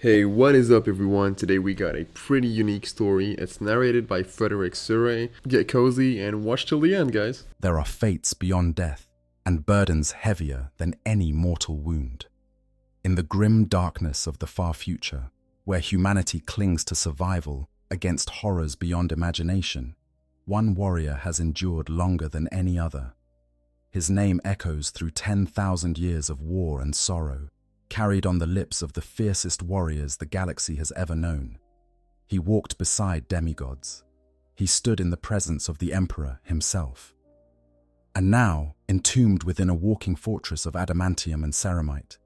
Hey, what is up, everyone? Today we got a pretty unique story. It's narrated by Frederick Surrey. Get cozy and watch till the end, guys. There are fates beyond death and burdens heavier than any mortal wound. In the grim darkness of the far future, where humanity clings to survival against horrors beyond imagination, one warrior has endured longer than any other. His name echoes through 10,000 years of war and sorrow, carried on the lips of the fiercest warriors the galaxy has ever known. He walked beside demigods. He stood in the presence of the Emperor himself. And now, entombed within a walking fortress of adamantium and ceramite,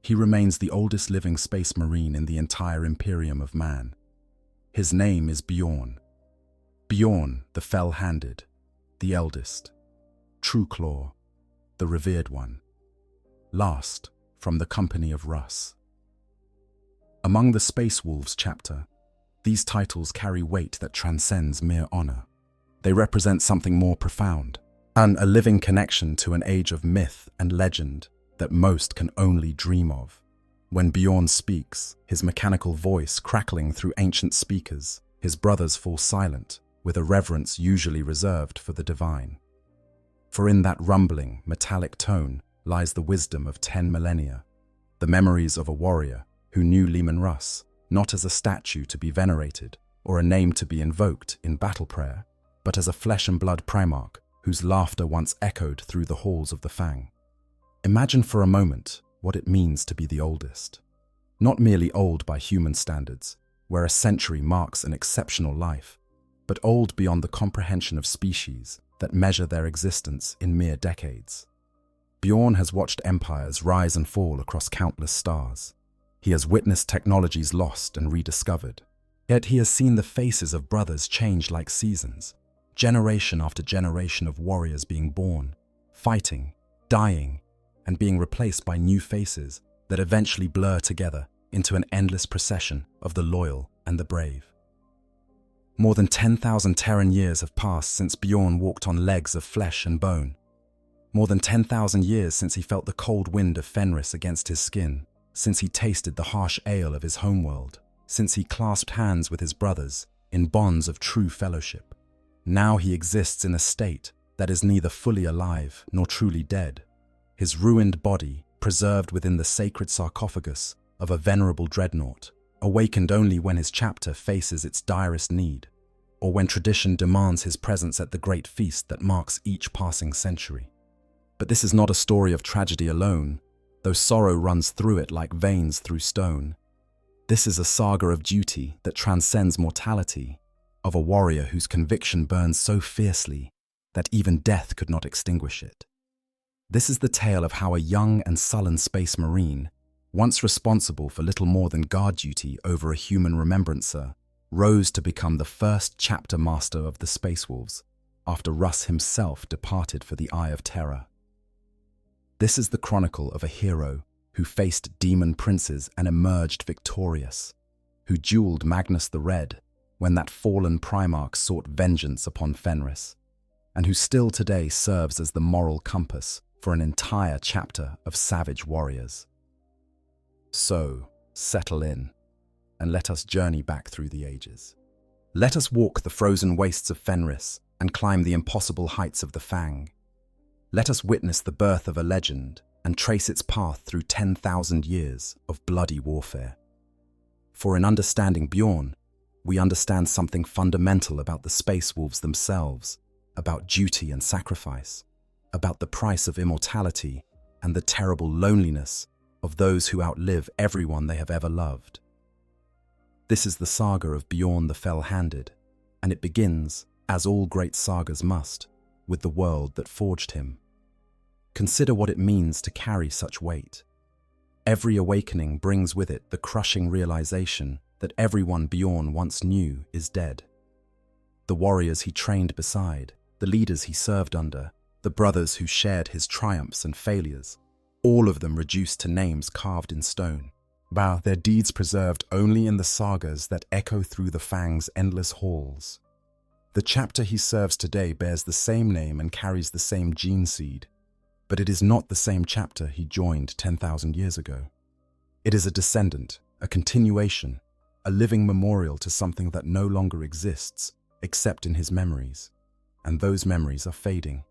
he remains the oldest living space marine in the entire Imperium of man. His name is Bjorn. Bjorn, the fell-handed, the eldest, True Claw, the revered one, last from the company of Russ. Among the Space Wolves chapter, these titles carry weight that transcends mere honor. They represent something more profound, and a living connection to an age of myth and legend that most can only dream of. When Bjorn speaks, his mechanical voice crackling through ancient speakers, his brothers fall silent with a reverence usually reserved for the divine. For in that rumbling, metallic tone lies the wisdom of 10 millennia, the memories of a warrior who knew Leman Russ, not as a statue to be venerated or a name to be invoked in battle prayer, but as a flesh and blood primarch whose laughter once echoed through the halls of the Fang. Imagine for a moment what it means to be the oldest. Not merely old by human standards, where a century marks an exceptional life, but old beyond the comprehension of species that measure their existence in mere decades. Bjorn has watched empires rise and fall across countless stars. He has witnessed technologies lost and rediscovered. Yet he has seen the faces of brothers change like seasons, generation after generation of warriors being born, fighting, dying, and being replaced by new faces that eventually blur together into an endless procession of the loyal and the brave. More than 10,000 Terran years have passed since Bjorn walked on legs of flesh and bone. More than 10,000 years since he felt the cold wind of Fenris against his skin, since he tasted the harsh ale of his homeworld, since he clasped hands with his brothers in bonds of true fellowship. Now he exists in a state that is neither fully alive nor truly dead, his ruined body preserved within the sacred sarcophagus of a venerable Dreadnought, awakened only when his chapter faces its direst need, or when tradition demands his presence at the great feast that marks each passing century. But this is not a story of tragedy alone, though sorrow runs through it like veins through stone. This is a saga of duty that transcends mortality, of a warrior whose conviction burns so fiercely that even death could not extinguish it. This is the tale of how a young and sullen space marine, once responsible for little more than guard duty over a human remembrancer, rose to become the first chapter master of the Space Wolves, after Russ himself departed for the Eye of Terror. This is the chronicle of a hero who faced demon princes and emerged victorious, who dueled Magnus the Red when that fallen Primarch sought vengeance upon Fenris, and who still today serves as the moral compass for an entire chapter of savage warriors. So, settle in, and let us journey back through the ages. Let us walk the frozen wastes of Fenris and climb the impossible heights of the Fang. Let us witness the birth of a legend and trace its path through 10,000 years of bloody warfare. For in understanding Bjorn, we understand something fundamental about the Space Wolves themselves, about duty and sacrifice, about the price of immortality and the terrible loneliness of those who outlive everyone they have ever loved. This is the saga of Bjorn the Fell-Handed, and it begins, as all great sagas must, with the world that forged him. Consider what it means to carry such weight. Every awakening brings with it the crushing realization that everyone Bjorn once knew is dead. The warriors he trained beside, the leaders he served under, the brothers who shared his triumphs and failures, all of them reduced to names carved in stone, while their deeds preserved only in the sagas that echo through the Fang's endless halls. The chapter he serves today bears the same name and carries the same gene seed, but it is not the same chapter he joined 10,000 years ago. It is a descendant, a continuation, a living memorial to something that no longer exists except in his memories. And those memories are fading.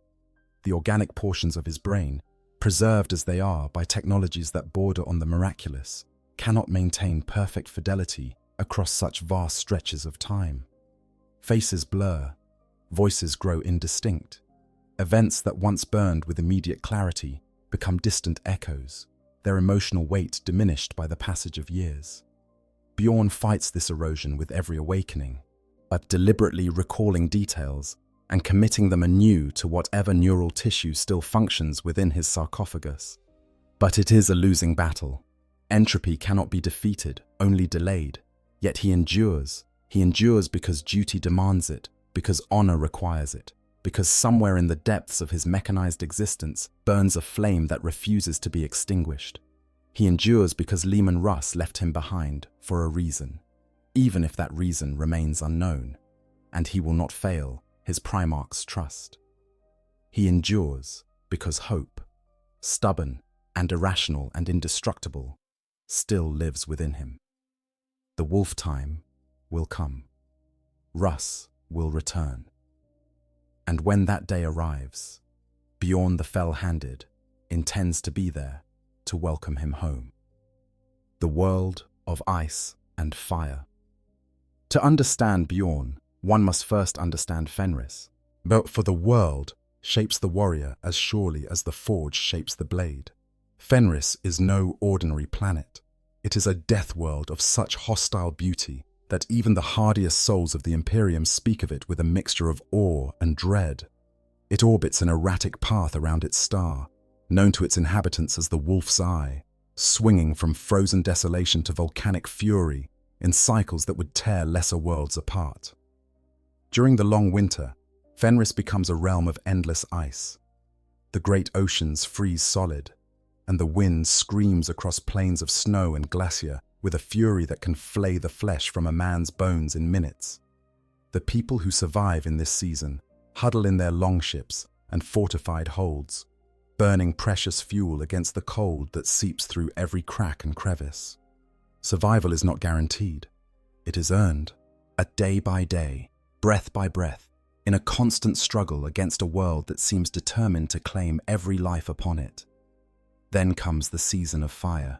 The organic portions of his brain, preserved as they are by technologies that border on the miraculous, cannot maintain perfect fidelity across such vast stretches of time. Faces blur, voices grow indistinct. Events that once burned with immediate clarity become distant echoes, their emotional weight diminished by the passage of years. Bjorn fights this erosion with every awakening, but deliberately recalling details and committing them anew to whatever neural tissue still functions within his sarcophagus. But it is a losing battle. Entropy cannot be defeated, only delayed. Yet he endures. He endures because duty demands it, because honor requires it, because somewhere in the depths of his mechanized existence burns a flame that refuses to be extinguished. He endures because Leman Russ left him behind for a reason, even if that reason remains unknown, and he will not fail his Primarch's trust. He endures because hope, stubborn and irrational and indestructible, still lives within him. The wolf time will come. Russ will return. And when that day arrives, Bjorn the Fell-Handed intends to be there to welcome him home. The world of ice and fire. To understand Bjorn, one must first understand Fenris. But for the world shapes the warrior as surely as the forge shapes the blade. Fenris is no ordinary planet. It is a death world of such hostile beauty that even the hardiest souls of the Imperium speak of it with a mixture of awe and dread. It orbits an erratic path around its star, known to its inhabitants as the Wolf's Eye, swinging from frozen desolation to volcanic fury in cycles that would tear lesser worlds apart. During the long winter, Fenris becomes a realm of endless ice. The great oceans freeze solid, and the wind screams across plains of snow and glacier with a fury that can flay the flesh from a man's bones in minutes. The people who survive in this season huddle in their longships and fortified holds, burning precious fuel against the cold that seeps through every crack and crevice. Survival is not guaranteed. It is earned, a day by day, breath by breath, in a constant struggle against a world that seems determined to claim every life upon it. Then comes the season of fire.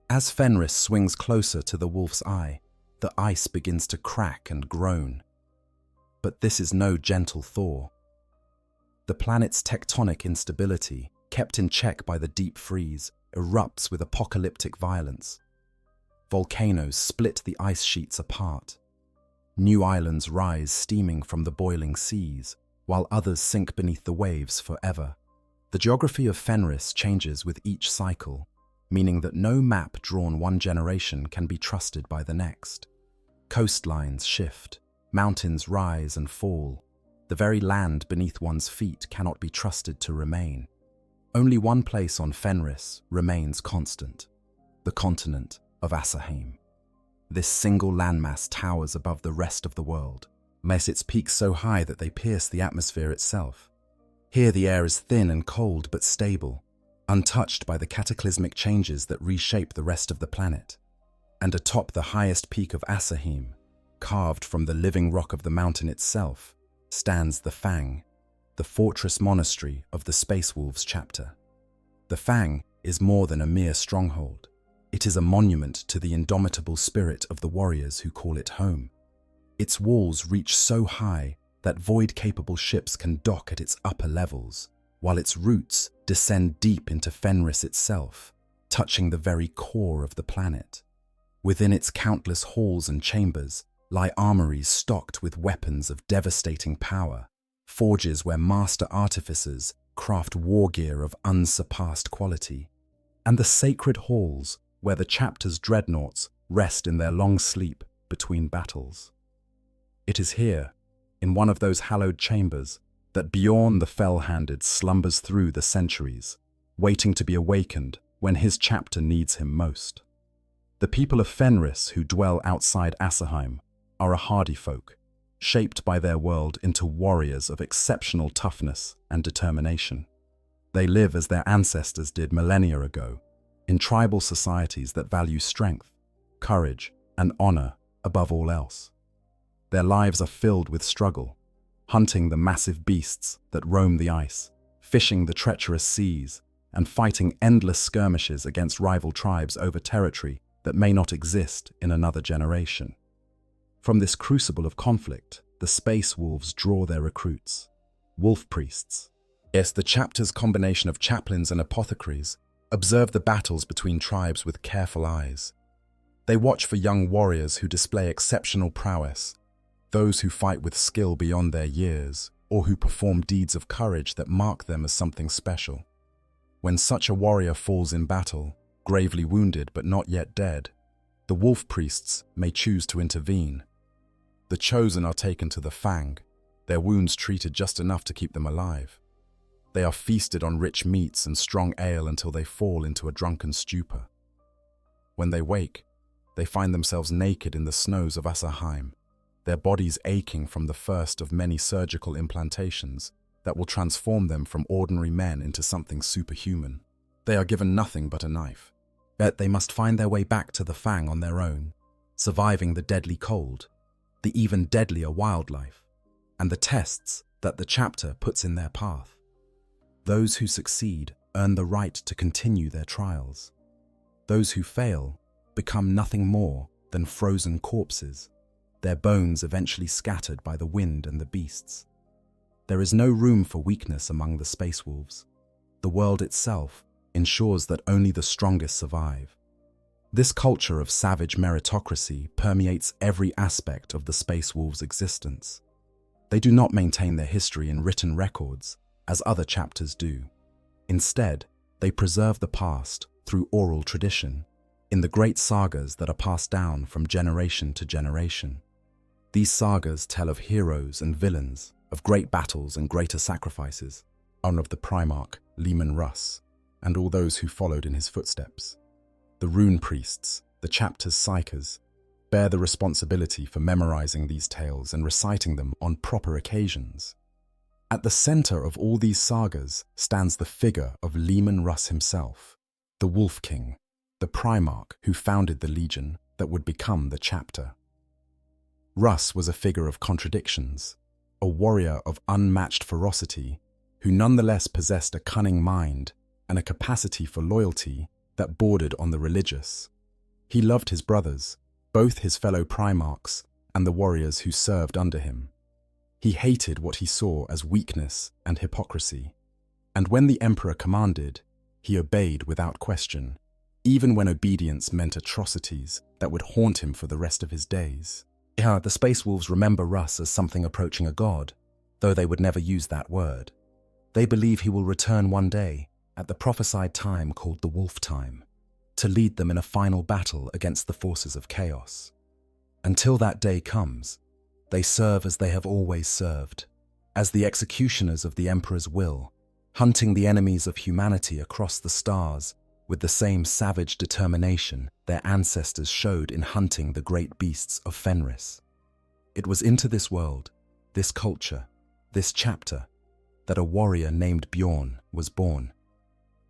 As Fenris swings closer to the Wolf's Eye, the ice begins to crack and groan. But this is no gentle thaw. The planet's tectonic instability, kept in check by the deep freeze, erupts with apocalyptic violence. Volcanoes split the ice sheets apart. New islands rise steaming from the boiling seas, while others sink beneath the waves forever. The geography of Fenris changes with each cycle, meaning that no map drawn one generation can be trusted by the next. Coastlines shift, mountains rise and fall. The very land beneath one's feet cannot be trusted to remain. Only one place on Fenris remains constant: the continent of Asaheim. This single landmass towers above the rest of the world, makes its peaks so high that they pierce the atmosphere itself. Here the air is thin and cold but stable, untouched by the cataclysmic changes that reshape the rest of the planet. And atop the highest peak of Asaheim, carved from the living rock of the mountain itself, stands the Fang, the fortress monastery of the Space Wolves chapter. The Fang is more than a mere stronghold. It is a monument to the indomitable spirit of the warriors who call it home. Its walls reach so high that void-capable ships can dock at its upper levels, while its roots descend deep into Fenris itself, touching the very core of the planet. Within its countless halls and chambers lie armories stocked with weapons of devastating power, forges where master artificers craft war gear of unsurpassed quality, and the sacred halls where the chapter's dreadnoughts rest in their long sleep between battles. It is here, in one of those hallowed chambers, that Bjorn the Fell-Handed slumbers through the centuries, waiting to be awakened when his chapter needs him most. The people of Fenris who dwell outside Asaheim are a hardy folk, shaped by their world into warriors of exceptional toughness and determination. They live as their ancestors did millennia ago, in tribal societies that value strength, courage, and honor above all else. Their lives are filled with struggle, hunting the massive beasts that roam the ice, fishing the treacherous seas, and fighting endless skirmishes against rival tribes over territory that may not exist in another generation. From this crucible of conflict, the space wolves draw their recruits, wolf priests. Yes, the chapter's combination of chaplains and apothecaries observe the battles between tribes with careful eyes. They watch for young warriors who display exceptional prowess, those who fight with skill beyond their years, or who perform deeds of courage that mark them as something special. When such a warrior falls in battle, gravely wounded but not yet dead, the wolf priests may choose to intervene. The chosen are taken to the Fang, their wounds treated just enough to keep them alive. They are feasted on rich meats and strong ale until they fall into a drunken stupor. When they wake, they find themselves naked in the snows of Asserheim, their bodies aching from the first of many surgical implantations that will transform them from ordinary men into something superhuman. They are given nothing but a knife. Yet they must find their way back to the Fang on their own, surviving the deadly cold, the even deadlier wildlife, and the tests that the chapter puts in their path. Those who succeed earn the right to continue their trials. Those who fail become nothing more than frozen corpses, their bones eventually scattered by the wind and the beasts. There is no room for weakness among the space wolves. The world itself ensures that only the strongest survive. This culture of savage meritocracy permeates every aspect of the space wolves' existence. They do not maintain their history in written records, as other chapters do. Instead, they preserve the past through oral tradition, in the great sagas that are passed down from generation to generation. These sagas tell of heroes and villains, of great battles and greater sacrifices, and of the Primarch, Leman Russ, and all those who followed in his footsteps. The rune priests, the chapter's psychers, bear the responsibility for memorizing these tales and reciting them on proper occasions. At the center of all these sagas stands the figure of Leman Russ himself, the Wolf King, the Primarch who founded the legion that would become the chapter. Russ was a figure of contradictions, a warrior of unmatched ferocity who nonetheless possessed a cunning mind and a capacity for loyalty that bordered on the religious. He loved his brothers, both his fellow Primarchs and the warriors who served under him. He hated what he saw as weakness and hypocrisy, and when the Emperor commanded, he obeyed without question, even when obedience meant atrocities that would haunt him for the rest of his days. The Space Wolves remember Russ as something approaching a god, though they would never use that word. They believe he will return one day, at the prophesied time called the Wolf Time, to lead them in a final battle against the forces of chaos. Until that day comes, they serve as they have always served, as the executioners of the Emperor's will, hunting the enemies of humanity across the stars with the same savage determination their ancestors showed in hunting the great beasts of Fenris. It was into this world, this culture, this chapter, that a warrior named Bjorn was born.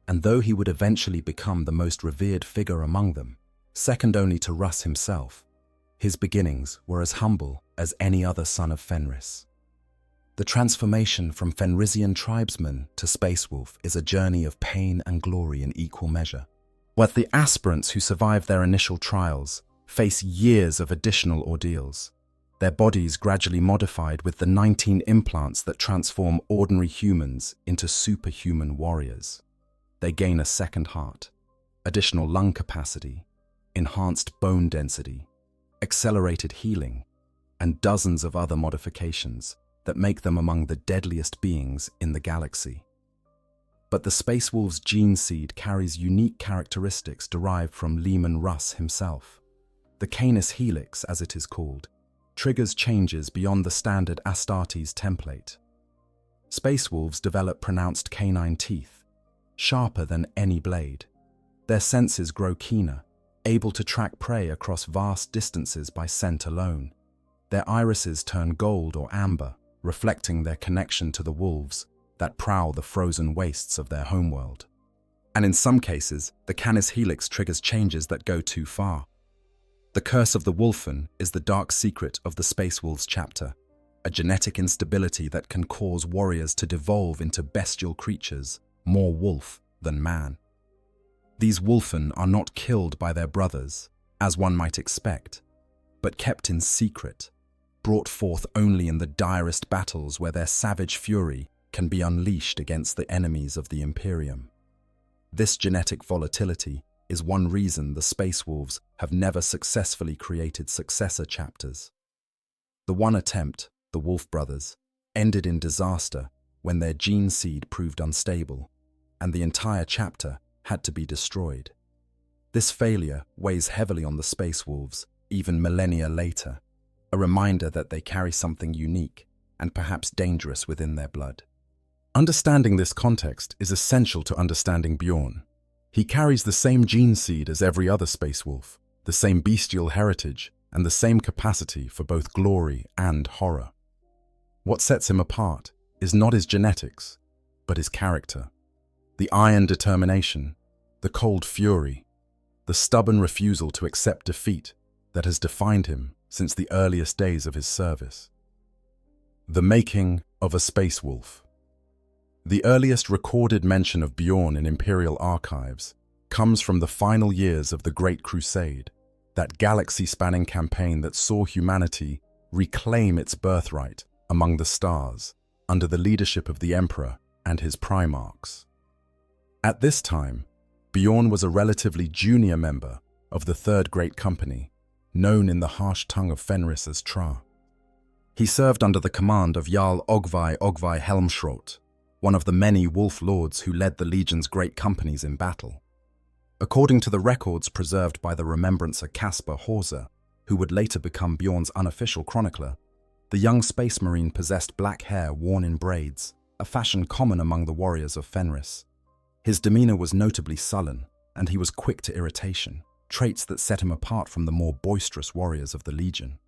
And though he would eventually become the most revered figure among them, second only to Russ himself, his beginnings were as humble as any other son of Fenris. The transformation from Fenrisian tribesman to Space Wolf is a journey of pain and glory in equal measure. But the aspirants who survive their initial trials face years of additional ordeals, their bodies gradually modified with the 19 implants that transform ordinary humans into superhuman warriors. They gain a second heart, additional lung capacity, enhanced bone density, accelerated healing, and dozens of other modifications that make them among the deadliest beings in the galaxy. But the Space Wolf's gene seed carries unique characteristics derived from Leman Russ himself. The Canis Helix, as it is called, triggers changes beyond the standard Astartes template. Space Wolves develop pronounced canine teeth, sharper than any blade. Their senses grow keener, able to track prey across vast distances by scent alone. Their irises turn gold or amber, reflecting their connection to the wolves that prowl the frozen wastes of their homeworld. And in some cases, the Canis Helix triggers changes that go too far. The Curse of the Wolfen is the dark secret of the Space Wolves chapter, a genetic instability that can cause warriors to devolve into bestial creatures, more wolf than man. These Wolfen are not killed by their brothers, as one might expect, but kept in secret, brought forth only in the direst battles where their savage fury can be unleashed against the enemies of the Imperium. This genetic volatility is one reason the Space Wolves have never successfully created successor chapters. The one attempt, the Wolf Brothers, ended in disaster when their gene seed proved unstable, and the entire chapter had to be destroyed. This failure weighs heavily on the Space Wolves, even millennia later, a reminder that they carry something unique and perhaps dangerous within their blood. Understanding this context is essential to understanding Bjorn. He carries the same gene seed as every other Space Wolf, the same bestial heritage, and the same capacity for both glory and horror. What sets him apart is not his genetics, but his character. The iron determination, the cold fury, the stubborn refusal to accept defeat that has defined him since the earliest days of his service. The making of a Space Wolf. The earliest recorded mention of Bjorn in Imperial archives comes from the final years of the Great Crusade, that galaxy-spanning campaign that saw humanity reclaim its birthright among the stars under the leadership of the Emperor and his Primarchs. At this time, Bjorn was a relatively junior member of the Third Great Company, known in the harsh tongue of Fenris as Tra. He served under the command of Jarl Ogvai Helmschrodt, one of the many wolf lords who led the Legion's great companies in battle. According to the records preserved by the remembrancer Caspar Horsa, who would later become Bjorn's unofficial chronicler, the young space marine possessed black hair worn in braids, a fashion common among the warriors of Fenris. His demeanor was notably sullen, and he was quick to irritation, traits that set him apart from the more boisterous warriors of the Legion.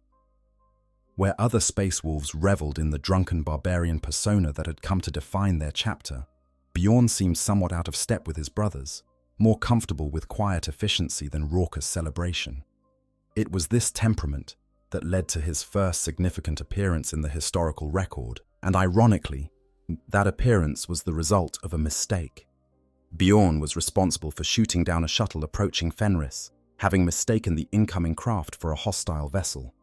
Where other Space Wolves reveled in the drunken barbarian persona that had come to define their chapter, Bjorn seemed somewhat out of step with his brothers, more comfortable with quiet efficiency than raucous celebration. It was this temperament that led to his first significant appearance in the historical record, and ironically, that appearance was the result of a mistake. Bjorn was responsible for shooting down a shuttle approaching Fenris, having mistaken the incoming craft for a hostile vessel.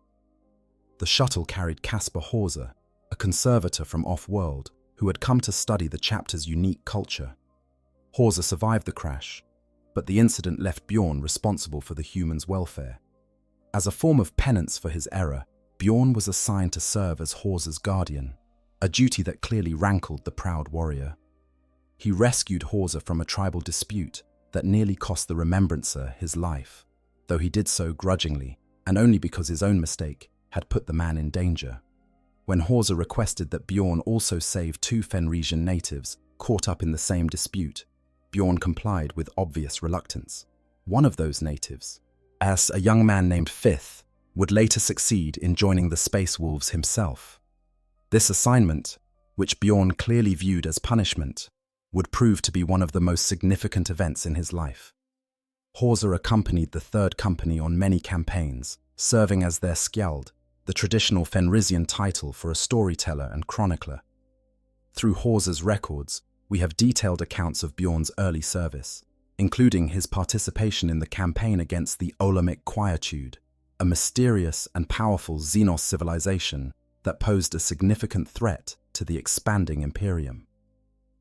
The shuttle carried Caspar Horsa, a conservator from off-world who had come to study the chapter's unique culture. Horsa survived the crash, but the incident left Bjorn responsible for the humans' welfare. As a form of penance for his error, Bjorn was assigned to serve as Horsa's guardian, a duty that clearly rankled the proud warrior. He rescued Horsa from a tribal dispute that nearly cost the remembrancer his life, though he did so grudgingly and only because his own mistake had put the man in danger. When Horsa requested that Bjorn also save 2 Fenrisian natives caught up in the same dispute, Bjorn complied with obvious reluctance. One of those natives, as a young man named Fifth, would later succeed in joining the Space Wolves himself. This assignment, which Bjorn clearly viewed as punishment, would prove to be one of the most significant events in his life. Horsa accompanied the Third Company on many campaigns, serving as their skjald, the traditional Fenrisian title for a storyteller and chronicler. Through Horsa's records, we have detailed accounts of Bjorn's early service, including his participation in the campaign against the Olamic Quietude, a mysterious and powerful Xenos civilization that posed a significant threat to the expanding Imperium.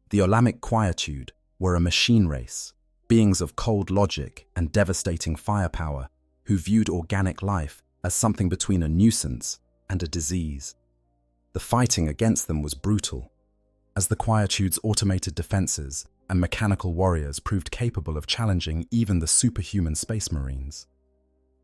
The Olamic Quietude were a machine race, beings of cold logic and devastating firepower who viewed organic life as something between a nuisance and a disease. The fighting against them was brutal, as the Quietude's automated defenses and mechanical warriors proved capable of challenging even the superhuman space marines.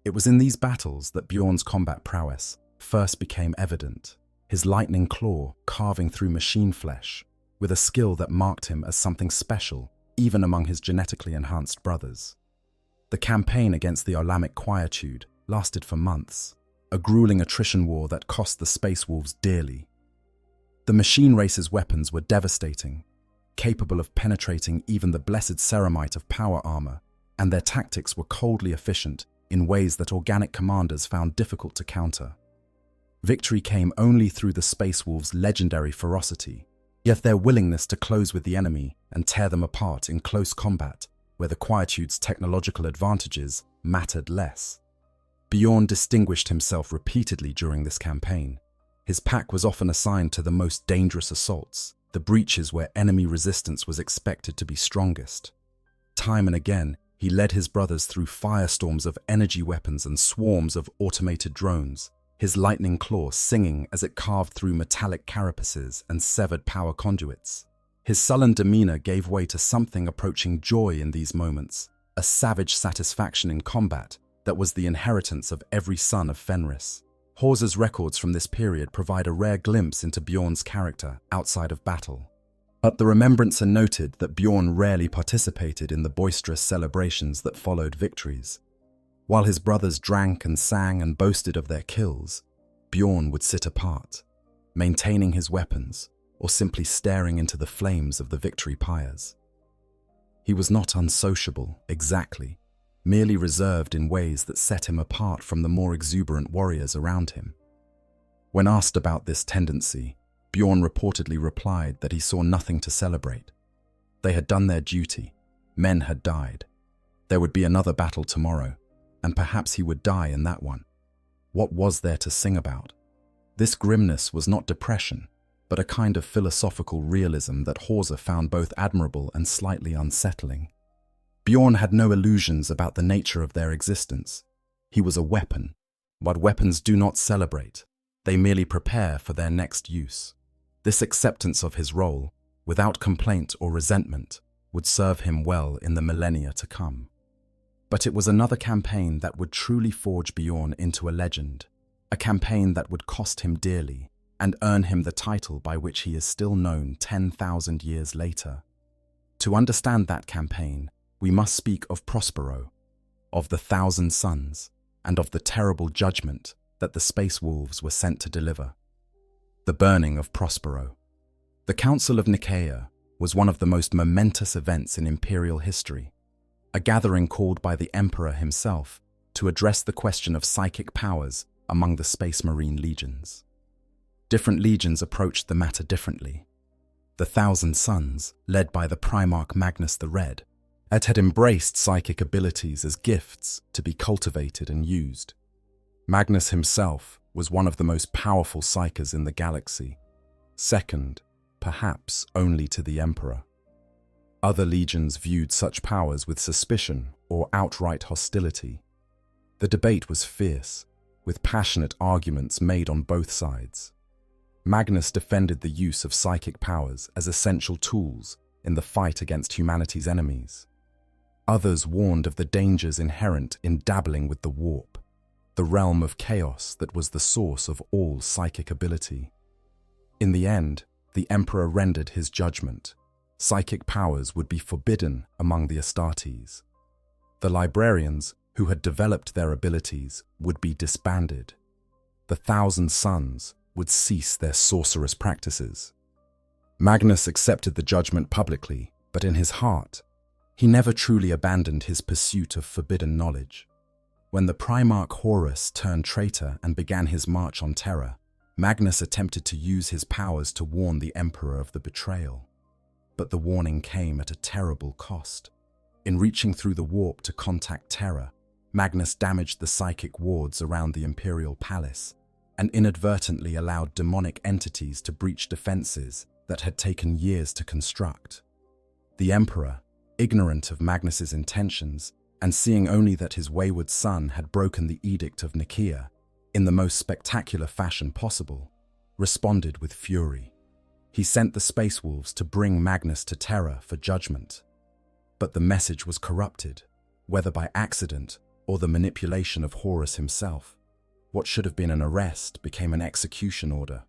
It was in these battles that Bjorn's combat prowess first became evident, his lightning claw carving through machine flesh, with a skill that marked him as something special even among his genetically enhanced brothers. The campaign against the Olamic Quietude lasted for months, a grueling attrition war that cost the Space Wolves dearly. The machine race's weapons were devastating, capable of penetrating even the blessed ceramite of power armor, and their tactics were coldly efficient in ways that organic commanders found difficult to counter. Victory came only through the Space Wolves' legendary ferocity, yet their willingness to close with the enemy and tear them apart in close combat, where the Quietude's technological advantages mattered less. Bjorn distinguished himself repeatedly during this campaign. His pack was often assigned to the most dangerous assaults, the breaches where enemy resistance was expected to be strongest. Time and again, he led his brothers through firestorms of energy weapons and swarms of automated drones, his lightning claw singing as it carved through metallic carapaces and severed power conduits. His sullen demeanor gave way to something approaching joy in these moments, a savage satisfaction in combat that was the inheritance of every son of Fenris. Horsa's records from this period provide a rare glimpse into Bjorn's character outside of battle. But the remembrancer noted that Bjorn rarely participated in the boisterous celebrations that followed victories. While his brothers drank and sang and boasted of their kills, Bjorn would sit apart, maintaining his weapons or simply staring into the flames of the victory pyres. He was not unsociable, exactly, merely reserved in ways that set him apart from the more exuberant warriors around him. When asked about this tendency, Bjorn reportedly replied that he saw nothing to celebrate. They had done their duty. Men had died. There would be another battle tomorrow, and perhaps he would die in that one. What was there to sing about? This grimness was not depression, but a kind of philosophical realism that Horsa found both admirable and slightly unsettling. Bjorn had no illusions about the nature of their existence. He was a weapon, but weapons do not celebrate. They merely prepare for their next use. This acceptance of his role, without complaint or resentment, would serve him well in the millennia to come. But it was another campaign that would truly forge Bjorn into a legend, a campaign that would cost him dearly and earn him the title by which he is still known 10,000 years later. To understand that campaign, we must speak of Prospero, of the 1,000 Suns, and of the terrible judgment that the Space Wolves were sent to deliver. The burning of Prospero. The Council of Nicaea was one of the most momentous events in imperial history, a gathering called by the Emperor himself to address the question of psychic powers among the Space Marine legions. Different legions approached the matter differently. The 1,000 Suns, led by the Primarch Magnus the Red, had embraced psychic abilities as gifts to be cultivated and used. Magnus himself was one of the most powerful psykers in the galaxy, second, perhaps only to the Emperor. Other legions viewed such powers with suspicion or outright hostility. The debate was fierce, with passionate arguments made on both sides. Magnus defended the use of psychic powers as essential tools in the fight against humanity's enemies. Others warned of the dangers inherent in dabbling with the warp, the realm of chaos that was the source of all psychic ability. In the end, the Emperor rendered his judgment. Psychic powers would be forbidden among the Astartes. The librarians who had developed their abilities would be disbanded. The 1,000 Suns would cease their sorcerous practices. Magnus accepted the judgment publicly, but in his heart, he never truly abandoned his pursuit of forbidden knowledge. When the Primarch Horus turned traitor and began his march on Terra, Magnus attempted to use his powers to warn the Emperor of the betrayal. But the warning came at a terrible cost. In reaching through the warp to contact Terra, Magnus damaged the psychic wards around the Imperial Palace and inadvertently allowed demonic entities to breach defenses that had taken years to construct. The Emperor, ignorant of Magnus's intentions and seeing only that his wayward son had broken the Edict of Nicaea in the most spectacular fashion possible, responded with fury. He sent the Space Wolves to bring Magnus to Terra for judgment. But the message was corrupted, whether by accident or the manipulation of Horus himself. What should have been an arrest became an execution order.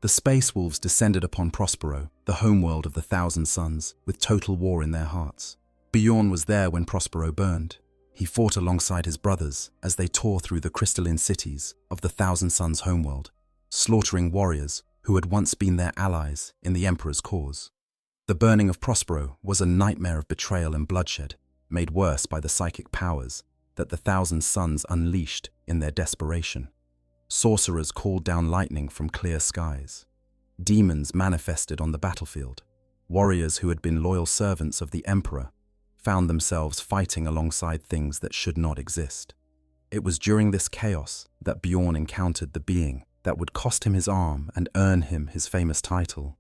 The Space Wolves descended upon Prospero, the homeworld of the 1,000 Suns, with total war in their hearts. Bjorn was there when Prospero burned. He fought alongside his brothers as they tore through the crystalline cities of the 1,000 Suns homeworld, slaughtering warriors who had once been their allies in the Emperor's cause. The burning of Prospero was a nightmare of betrayal and bloodshed, made worse by the psychic powers that the Thousand Suns unleashed in their desperation. Sorcerers called down lightning from clear skies. Demons manifested on the battlefield. Warriors who had been loyal servants of the Emperor found themselves fighting alongside things that should not exist. It was during this chaos that Bjorn encountered the being that would cost him his arm and earn him his famous title.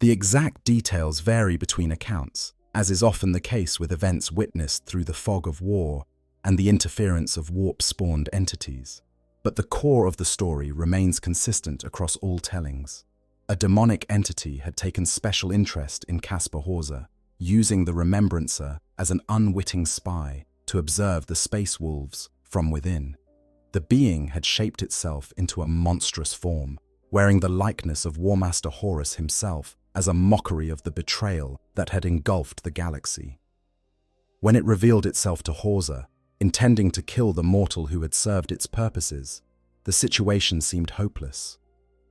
The exact details vary between accounts, as is often the case with events witnessed through the fog of war and the interference of warp-spawned entities. But the core of the story remains consistent across all tellings. A demonic entity had taken special interest in Caspar Horza, using the Remembrancer as an unwitting spy to observe the Space Wolves from within. The being had shaped itself into a monstrous form, wearing the likeness of Warmaster Horus himself as a mockery of the betrayal that had engulfed the galaxy. When it revealed itself to Horza, intending to kill the mortal who had served its purposes, the situation seemed hopeless.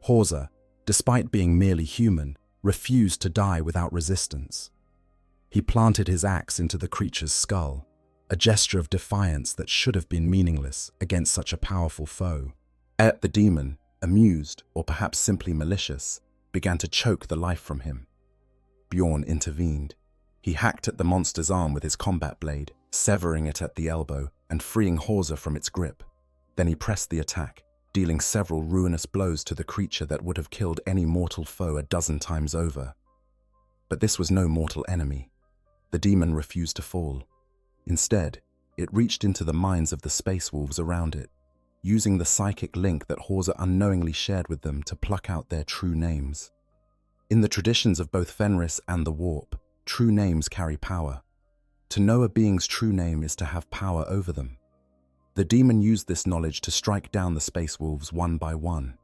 Horza, despite being merely human, refused to die without resistance. He planted his axe into the creature's skull, a gesture of defiance that should have been meaningless against such a powerful foe. The demon, amused or perhaps simply malicious, began to choke the life from him. Bjorn intervened. He hacked at the monster's arm with his combat blade, severing it at the elbow and freeing Horza from its grip. Then he pressed the attack, dealing several ruinous blows to the creature that would have killed any mortal foe a dozen times over. But this was no mortal enemy. The demon refused to fall. Instead, it reached into the minds of the space wolves around it, using the psychic link that Horza unknowingly shared with them to pluck out their true names. In the traditions of both Fenris and the Warp, true names carry power. To know a being's true name is to have power over them. The demon used this knowledge to strike down the space wolves one by one,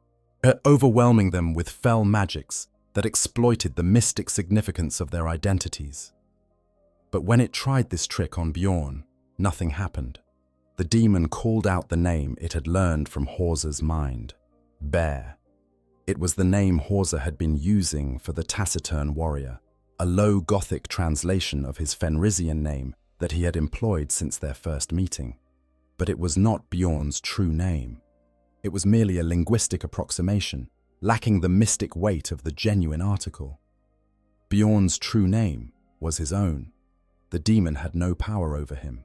overwhelming them with fell magics that exploited the mystic significance of their identities. But when it tried this trick on Bjorn, nothing happened. The demon called out the name it had learned from Horza's mind, Bear. It was the name Horza had been using for the taciturn warrior, a low Gothic translation of his Fenrisian name that he had employed since their first meeting. But it was not Bjorn's true name. It was merely a linguistic approximation, lacking the mystic weight of the genuine article. Bjorn's true name was his own. The demon had no power over him.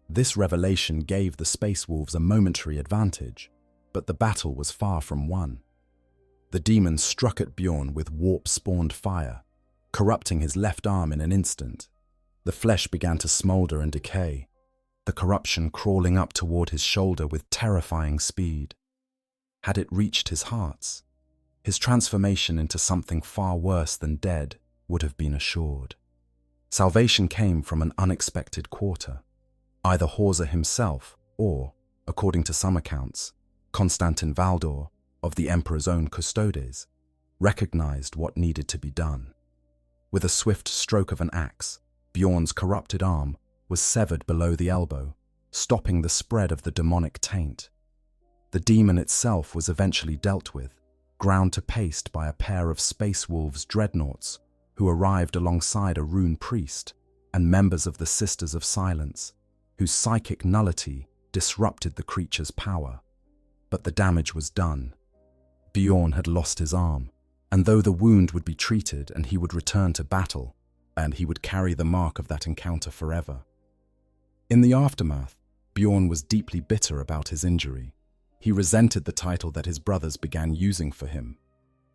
This revelation gave the Space Wolves a momentary advantage, but the battle was far from won. The demon struck at Bjorn with warp-spawned fire, corrupting his left arm in an instant. The flesh began to smolder and decay, the corruption crawling up toward his shoulder with terrifying speed. Had it reached his hearts, his transformation into something far worse than dead would have been assured. Salvation came from an unexpected quarter. Either Horza himself or, according to some accounts, Constantin Valdor, of the Emperor's own custodes, recognized what needed to be done. With a swift stroke of an axe, Bjorn's corrupted arm was severed below the elbow, stopping the spread of the demonic taint. The demon itself was eventually dealt with, ground to paste by a pair of Space Wolves' Dreadnoughts who arrived alongside a rune priest and members of the Sisters of Silence, whose psychic nullity disrupted the creature's power. But the damage was done. Bjorn had lost his arm, and though the wound would be treated and he would return to battle, and he would carry the mark of that encounter forever. In the aftermath, Bjorn was deeply bitter about his injury. He resented the title that his brothers began using for him.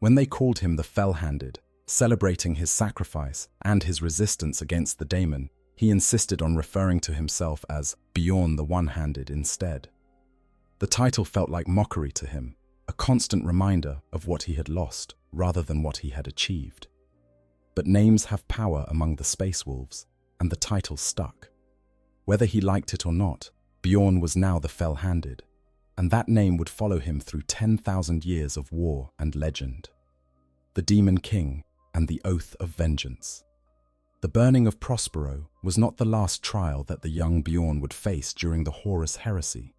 When they called him the Fell-Handed, celebrating his sacrifice and his resistance against the daemon, he insisted on referring to himself as Bjorn the One-Handed instead. The title felt like mockery to him, a constant reminder of what he had lost rather than what he had achieved. But names have power among the Space Wolves, and the title stuck. Whether he liked it or not, Bjorn was now the Fell-Handed, and that name would follow him through 10,000 years of war and legend. The Demon King and the Oath of Vengeance. The burning of Prospero was not the last trial that the young Bjorn would face during the Horus heresy.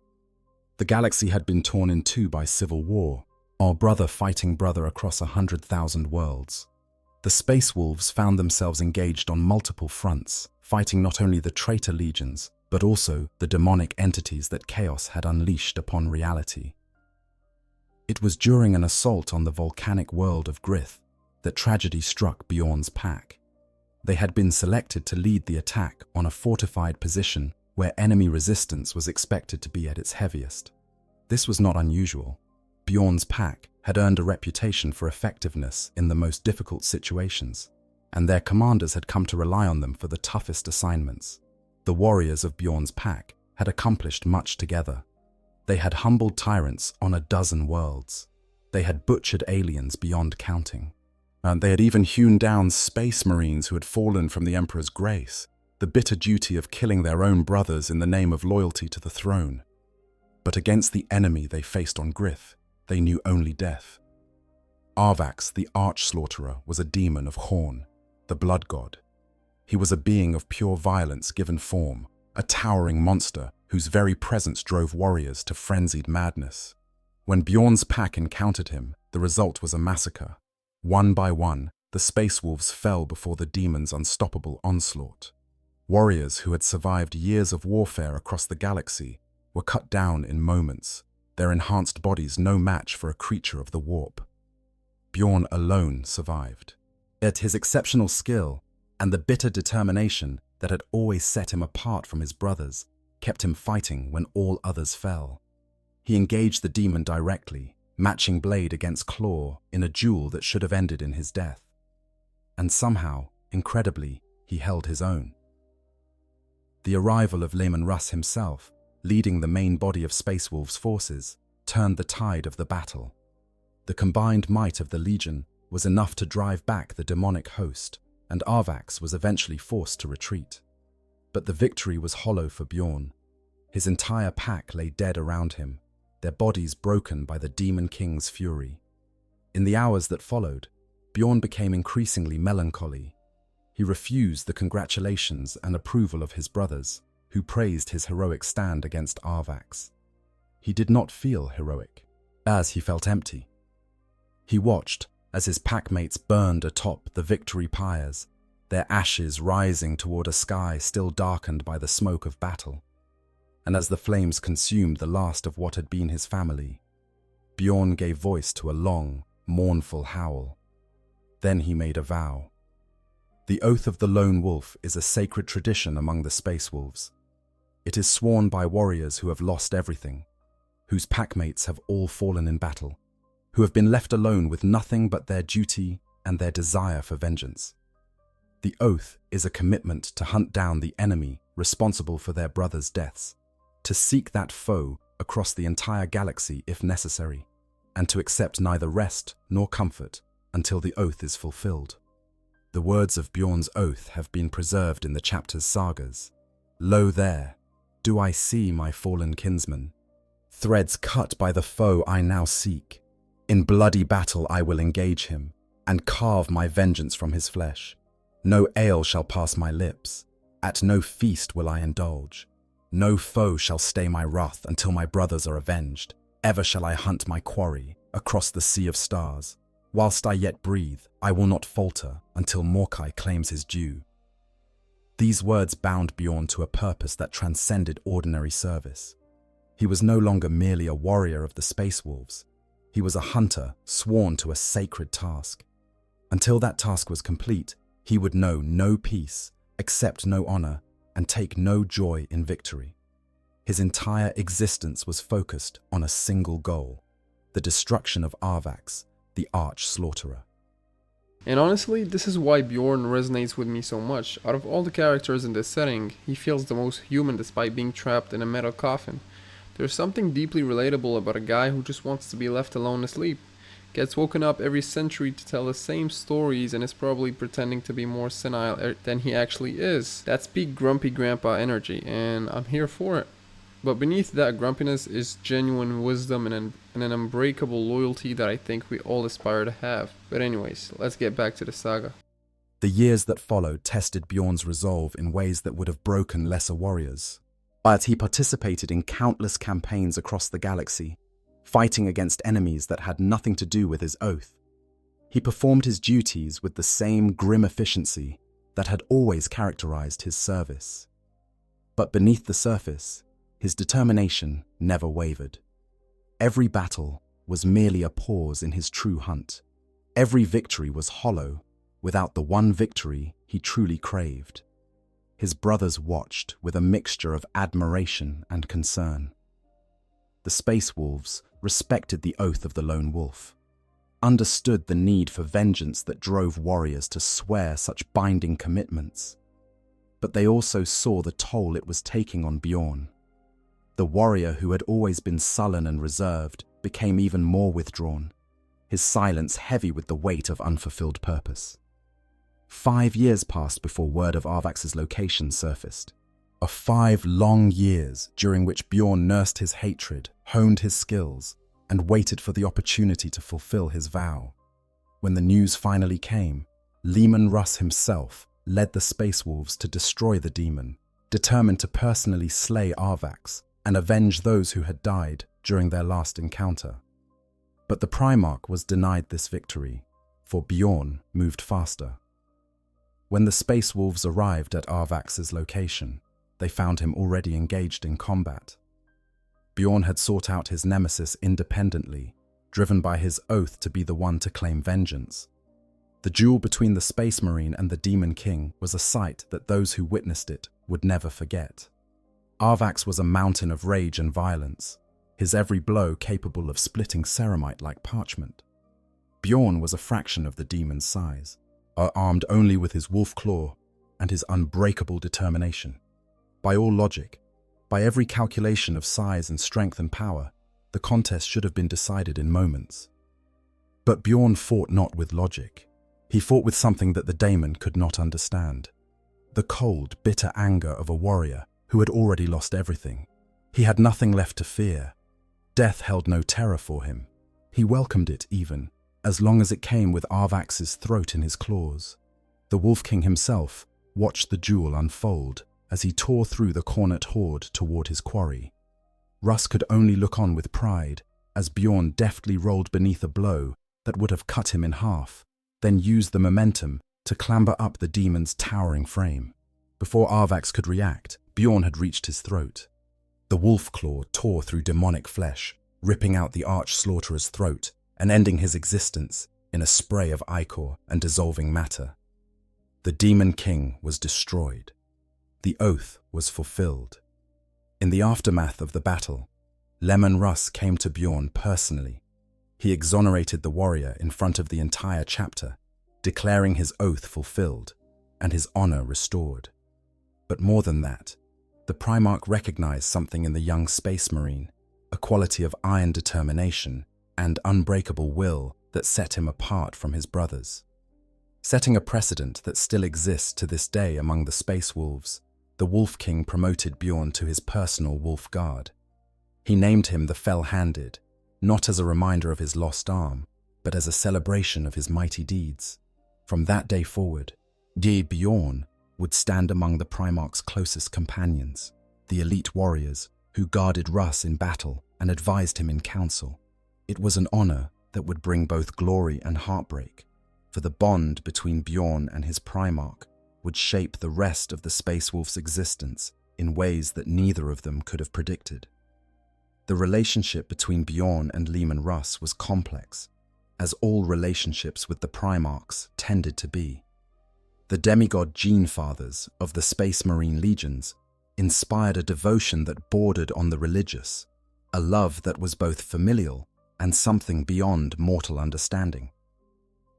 The galaxy had been torn in two by civil war, our brother fighting brother across 100,000 worlds. The Space Wolves found themselves engaged on multiple fronts, fighting not only the traitor legions, but also the demonic entities that chaos had unleashed upon reality. It was during an assault on the volcanic world of Grith that tragedy struck Bjorn's pack. They had been selected to lead the attack on a fortified position where enemy resistance was expected to be at its heaviest. This was not unusual. Bjorn's pack had earned a reputation for effectiveness in the most difficult situations, and their commanders had come to rely on them for the toughest assignments. The warriors of Bjorn's pack had accomplished much together. They had humbled tyrants on a dozen worlds. They had butchered aliens beyond counting. And they had even hewn down space marines who had fallen from the Emperor's grace, the bitter duty of killing their own brothers in the name of loyalty to the throne. But against the enemy they faced on Grith, they knew only death. Arvax, the arch-slaughterer, was a demon of Horn, the blood god. He was a being of pure violence given form, a towering monster whose very presence drove warriors to frenzied madness. When Bjorn's pack encountered him, the result was a massacre. One by one, the Space Wolves fell before the demon's unstoppable onslaught. Warriors who had survived years of warfare across the galaxy were cut down in moments, their enhanced bodies no match for a creature of the warp. Bjorn alone survived. Yet his exceptional skill and the bitter determination that had always set him apart from his brothers kept him fighting when all others fell. He engaged the demon directly, matching blade against claw in a duel that should have ended in his death. And somehow, incredibly, he held his own. The arrival of Leman Russ himself, leading the main body of Space Wolves' forces, turned the tide of the battle. The combined might of the Legion was enough to drive back the demonic host, and Arvax was eventually forced to retreat. But the victory was hollow for Bjorn. His entire pack lay dead around him, their bodies broken by the Demon King's fury. In the hours that followed, Bjorn became increasingly melancholy. He refused the congratulations and approval of his brothers, who praised his heroic stand against Arvax. He did not feel heroic, as he felt empty. He watched as his packmates burned atop the victory pyres, their ashes rising toward a sky still darkened by the smoke of battle. And as the flames consumed the last of what had been his family, Bjorn gave voice to a long, mournful howl. Then he made a vow. The oath of the lone wolf is a sacred tradition among the Space Wolves. It is sworn by warriors who have lost everything, whose packmates have all fallen in battle, who have been left alone with nothing but their duty and their desire for vengeance. The oath is a commitment to hunt down the enemy responsible for their brothers' deaths, to seek that foe across the entire galaxy if necessary, and to accept neither rest nor comfort until the oath is fulfilled. The words of Bjorn's oath have been preserved in the chapter's sagas. Lo there, do I see my fallen kinsman. Threads cut by the foe I now seek. In bloody battle I will engage him, and carve my vengeance from his flesh. No ale shall pass my lips, at no feast will I indulge. No foe shall stay my wrath until my brothers are avenged. Ever shall I hunt my quarry across the sea of stars. Whilst I yet breathe, I will not falter until Morkai claims his due. These words bound Bjorn to a purpose that transcended ordinary service. He was no longer merely a warrior of the Space Wolves. He was a hunter sworn to a sacred task. Until that task was complete, he would know no peace, accept no honor, and take no joy in victory. His entire existence was focused on a single goal: the destruction of Arvax, the arch-slaughterer. And honestly, this is why Bjorn resonates with me so much. Out of all the characters in this setting, he feels the most human despite being trapped in a metal coffin. There's something deeply relatable about a guy who just wants to be left alone asleep. Gets woken up every century to tell the same stories and is probably pretending to be more senile than he actually is. That's peak grumpy grandpa energy, and I'm here for it. But beneath that grumpiness is genuine wisdom and an unbreakable loyalty that I think we all aspire to have. But anyways, let's get back to the saga. The years that followed tested Bjorn's resolve in ways that would have broken lesser warriors. But he participated in countless campaigns across the galaxy, fighting against enemies that had nothing to do with his oath. He performed his duties with the same grim efficiency that had always characterized his service. But beneath the surface, his determination never wavered. Every battle was merely a pause in his true hunt. Every victory was hollow, without the one victory he truly craved. His brothers watched with a mixture of admiration and concern. The Space Wolves respected the oath of the lone wolf, understood the need for vengeance that drove warriors to swear such binding commitments. But they also saw the toll it was taking on Bjorn. The warrior who had always been sullen and reserved became even more withdrawn, his silence heavy with the weight of unfulfilled purpose. 5 years passed before word of Arvax's location surfaced. 5 long years during which Bjorn nursed his hatred, honed his skills, and waited for the opportunity to fulfill his vow. When the news finally came, Leman Russ himself led the Space Wolves to destroy the demon, determined to personally slay Arvax and avenge those who had died during their last encounter. But the Primarch was denied this victory, for Bjorn moved faster. When the Space Wolves arrived at Arvax's location, they found him already engaged in combat. Bjorn had sought out his nemesis independently, driven by his oath to be the one to claim vengeance. The duel between the Space Marine and the Demon King was a sight that those who witnessed it would never forget. Arvax was a mountain of rage and violence, his every blow capable of splitting ceramite like parchment. Bjorn was a fraction of the demon's size, armed only with his wolf claw and his unbreakable determination. By all logic, by every calculation of size and strength and power, the contest should have been decided in moments. But Bjorn fought not with logic. He fought with something that the daemon could not understand. The cold, bitter anger of a warrior who had already lost everything. He had nothing left to fear. Death held no terror for him. He welcomed it even, as long as it came with Arvax's throat in his claws. The Wolf King himself watched the duel unfold as he tore through the cornet horde toward his quarry. Russ could only look on with pride as Bjorn deftly rolled beneath a blow that would have cut him in half, then used the momentum to clamber up the demon's towering frame. Before Arvax could react, Bjorn had reached his throat. The wolf claw tore through demonic flesh, ripping out the arch-slaughterer's throat and ending his existence in a spray of ichor and dissolving matter. The Demon King was destroyed. The oath was fulfilled. In the aftermath of the battle, Leman Russ came to Bjorn personally. He exonerated the warrior in front of the entire chapter, declaring his oath fulfilled and his honor restored. But more than that, the Primarch recognized something in the young Space Marine, a quality of iron determination and unbreakable will that set him apart from his brothers. Setting a precedent that still exists to this day among the Space Wolves, the Wolf King promoted Bjorn to his personal Wolf Guard. He named him the Fell-Handed, not as a reminder of his lost arm, but as a celebration of his mighty deeds. From that day forward, Bjorn would stand among the Primarch's closest companions, the elite warriors who guarded Russ in battle and advised him in council. It was an honor that would bring both glory and heartbreak, for the bond between Bjorn and his Primarch would shape the rest of the Space Wolf's existence in ways that neither of them could have predicted. The relationship between Bjorn and Leman Russ was complex, as all relationships with the Primarchs tended to be. The demigod Gene Fathers of the Space Marine legions inspired a devotion that bordered on the religious, a love that was both familial and something beyond mortal understanding.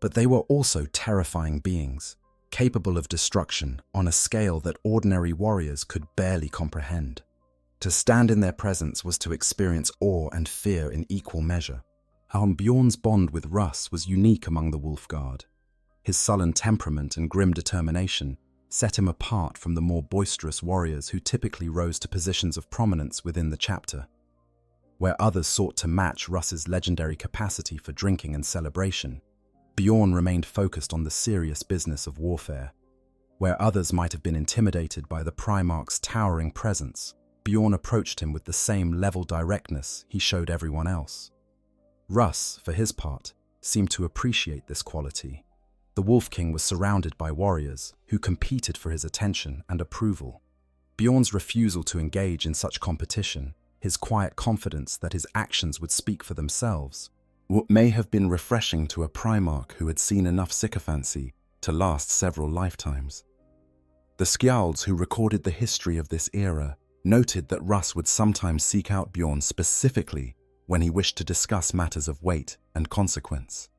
But they were also terrifying beings, capable of destruction on a scale that ordinary warriors could barely comprehend. To stand in their presence was to experience awe and fear in equal measure. Bjorn's bond with Russ was unique among the Wolf Guard. His sullen temperament and grim determination set him apart from the more boisterous warriors who typically rose to positions of prominence within the chapter. Where others sought to match Russ's legendary capacity for drinking and celebration, Bjorn remained focused on the serious business of warfare. Where others might have been intimidated by the Primarch's towering presence, Bjorn approached him with the same level directness he showed everyone else. Russ, for his part, seemed to appreciate this quality. The Wolf King was surrounded by warriors who competed for his attention and approval. Bjorn's refusal to engage in such competition, his quiet confidence that his actions would speak for themselves, what may have been refreshing to a Primarch who had seen enough sycophancy to last several lifetimes. The Skjalds who recorded the history of this era noted that Russ would sometimes seek out Bjorn specifically when he wished to discuss matters of weight and consequence.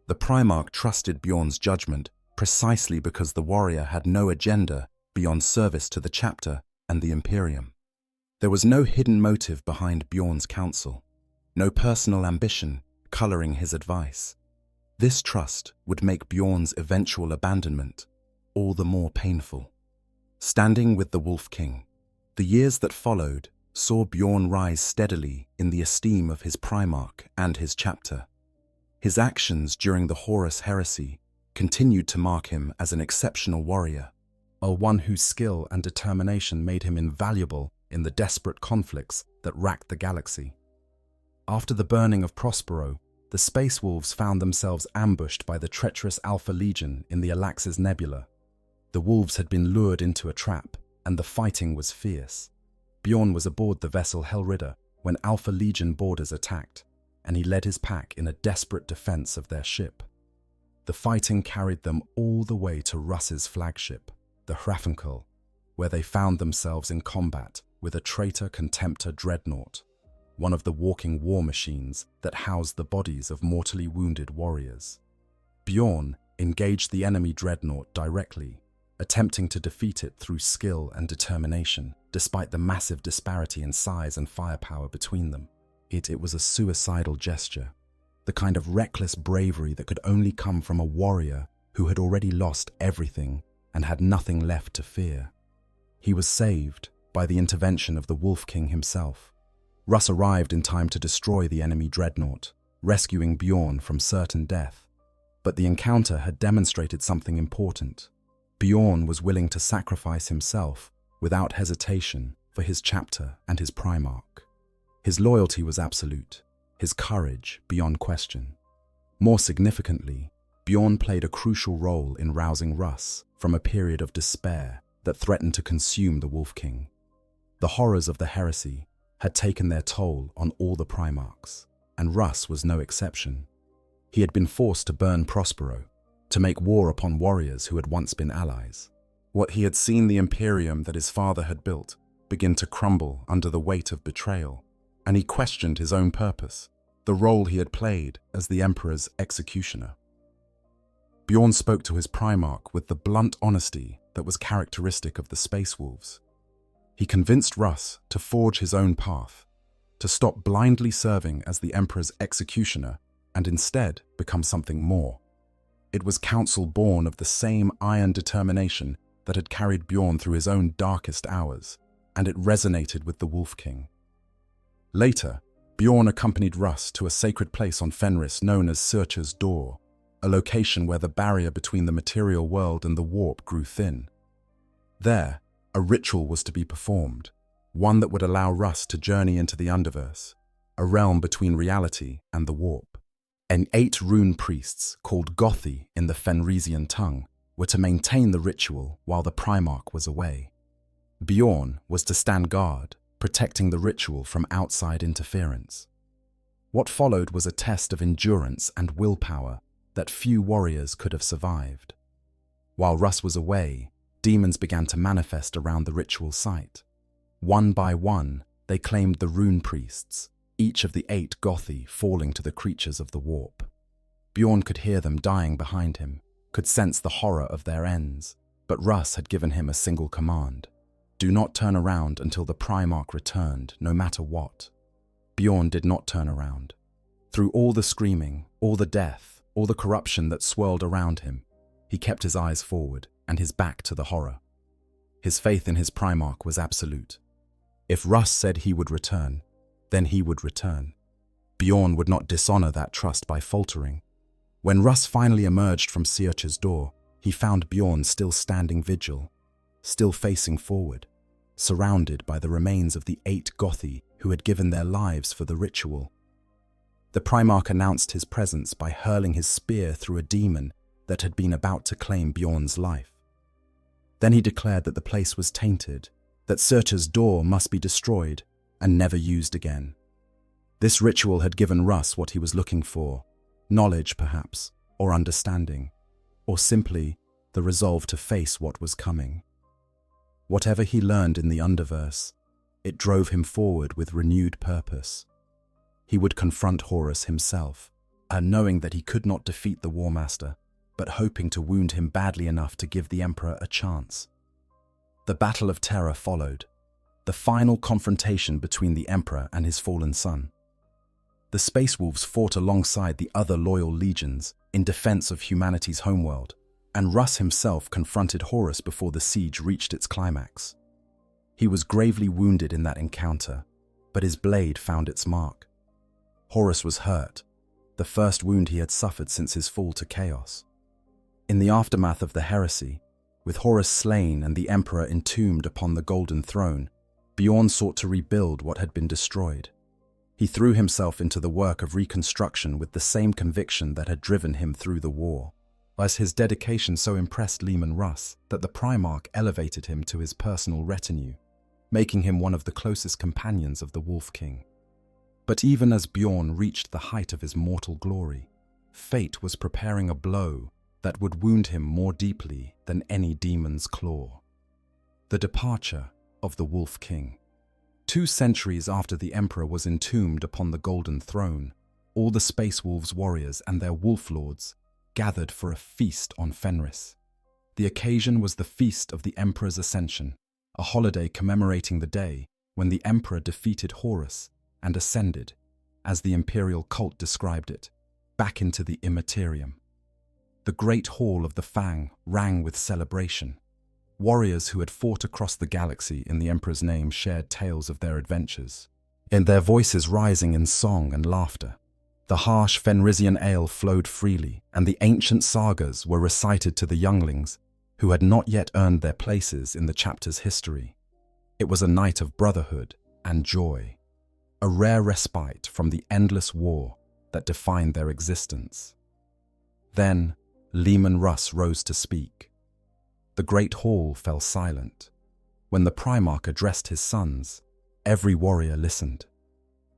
The Primarch trusted Bjorn's judgment precisely because the warrior had no agenda beyond service to the chapter and the Imperium. There was no hidden motive behind Bjorn's counsel, no personal ambition coloring his advice. This trust would make Bjorn's eventual abandonment all the more painful. Standing with the Wolf King, the years that followed saw Bjorn rise steadily in the esteem of his Primarch and his chapter. His actions during the Horus Heresy continued to mark him as an exceptional warrior, one whose skill and determination made him invaluable in the desperate conflicts that racked the galaxy. After the burning of Prospero, the Space Wolves found themselves ambushed by the treacherous Alpha Legion in the Alaxis Nebula. The Wolves had been lured into a trap, and the fighting was fierce. Bjorn was aboard the vessel Hellrider when Alpha Legion boarders attacked, and he led his pack in a desperate defense of their ship. The fighting carried them all the way to Russ's flagship, the Hrafnkel, where they found themselves in combat with a traitor Contemptor Dreadnought, one of the walking war machines that housed the bodies of mortally wounded warriors. Bjorn engaged the enemy Dreadnought directly, attempting to defeat it through skill and determination, despite the massive disparity in size and firepower between them. It was a suicidal gesture, the kind of reckless bravery that could only come from a warrior who had already lost everything and had nothing left to fear. He was saved by the intervention of the Wolf King himself. Russ arrived in time to destroy the enemy Dreadnought, rescuing Bjorn from certain death. But the encounter had demonstrated something important. Bjorn was willing to sacrifice himself without hesitation for his chapter and his Primarch. His loyalty was absolute, his courage beyond question. More significantly, Bjorn played a crucial role in rousing Russ from a period of despair that threatened to consume the Wolf King. The horrors of the heresy had taken their toll on all the Primarchs, and Russ was no exception. He had been forced to burn Prospero, to make war upon warriors who had once been allies. What he had seen the Imperium that his father had built begin to crumble under the weight of betrayal, and he questioned his own purpose, the role he had played as the Emperor's executioner. Bjorn spoke to his Primarch with the blunt honesty that was characteristic of the Space Wolves. He convinced Russ to forge his own path, to stop blindly serving as the Emperor's executioner and instead become something more. It was counsel born of the same iron determination that had carried Bjorn through his own darkest hours, and it resonated with the Wolf King. Later, Bjorn accompanied Russ to a sacred place on Fenris known as Searcher's Door, a location where the barrier between the material world and the warp grew thin. There, a ritual was to be performed, one that would allow Russ to journey into the Underverse, a realm between reality and the warp. And 8 rune priests, called Gothi in the Fenrisian tongue, were to maintain the ritual while the Primarch was away. Bjorn was to stand guard, protecting the ritual from outside interference. What followed was a test of endurance and willpower that few warriors could have survived. While Russ was away, demons began to manifest around the ritual site. One by one, they claimed the rune priests, each of the 8 Gothi falling to the creatures of the warp. Bjorn could hear them dying behind him, could sense the horror of their ends, but Russ had given him a single command: do not turn around until the Primarch returned, no matter what. Bjorn did not turn around. Through all the screaming, all the death, all the corruption that swirled around him, he kept his eyes forward and his back to the horror. His faith in his Primarch was absolute. If Russ said he would return, then he would return. Bjorn would not dishonor that trust by faltering. When Russ finally emerged from Searcher's Door, he found Bjorn still standing vigil, still facing forward, surrounded by the remains of the 8 Gothi who had given their lives for the ritual. The Primarch announced his presence by hurling his spear through a demon that had been about to claim Bjorn's life. Then he declared that the place was tainted, that Searcher's door must be destroyed and never used again. This ritual had given Russ what he was looking for, knowledge perhaps, or understanding, or simply the resolve to face what was coming. Whatever he learned in the Underverse, it drove him forward with renewed purpose. He would confront Horus himself, knowing that he could not defeat the War Master, but hoping to wound him badly enough to give the Emperor a chance. The Battle of Terror followed, the final confrontation between the Emperor and his fallen son. The Space Wolves fought alongside the other loyal legions in defense of humanity's homeworld, and Russ himself confronted Horus before the siege reached its climax. He was gravely wounded in that encounter, but his blade found its mark. Horus was hurt, the first wound he had suffered since his fall to chaos. In the aftermath of the heresy, with Horus slain and the Emperor entombed upon the Golden Throne, Bjorn sought to rebuild what had been destroyed. He threw himself into the work of reconstruction with the same conviction that had driven him through the war. As his dedication so impressed Leman Russ that the Primarch elevated him to his personal retinue, making him one of the closest companions of the Wolf King. But even as Bjorn reached the height of his mortal glory, fate was preparing a blow that would wound him more deeply than any demon's claw. The departure of the Wolf King. 2 centuries after the Emperor was entombed upon the Golden Throne, all the Space Wolves warriors and their wolf lords gathered for a feast on Fenris. The occasion was the Feast of the Emperor's Ascension, a holiday commemorating the day when the Emperor defeated Horus and ascended, as the imperial cult described it, back into the Imperium. The great hall of the Fang rang with celebration. Warriors who had fought across the galaxy in the Emperor's name shared tales of their adventures, in their voices rising in song and laughter. The harsh Fenrisian ale flowed freely, and the ancient sagas were recited to the younglings who had not yet earned their places in the chapter's history. It was a night of brotherhood and joy, a rare respite from the endless war that defined their existence. Then, Leman Russ rose to speak. The great hall fell silent. When the Primarch addressed his sons, every warrior listened.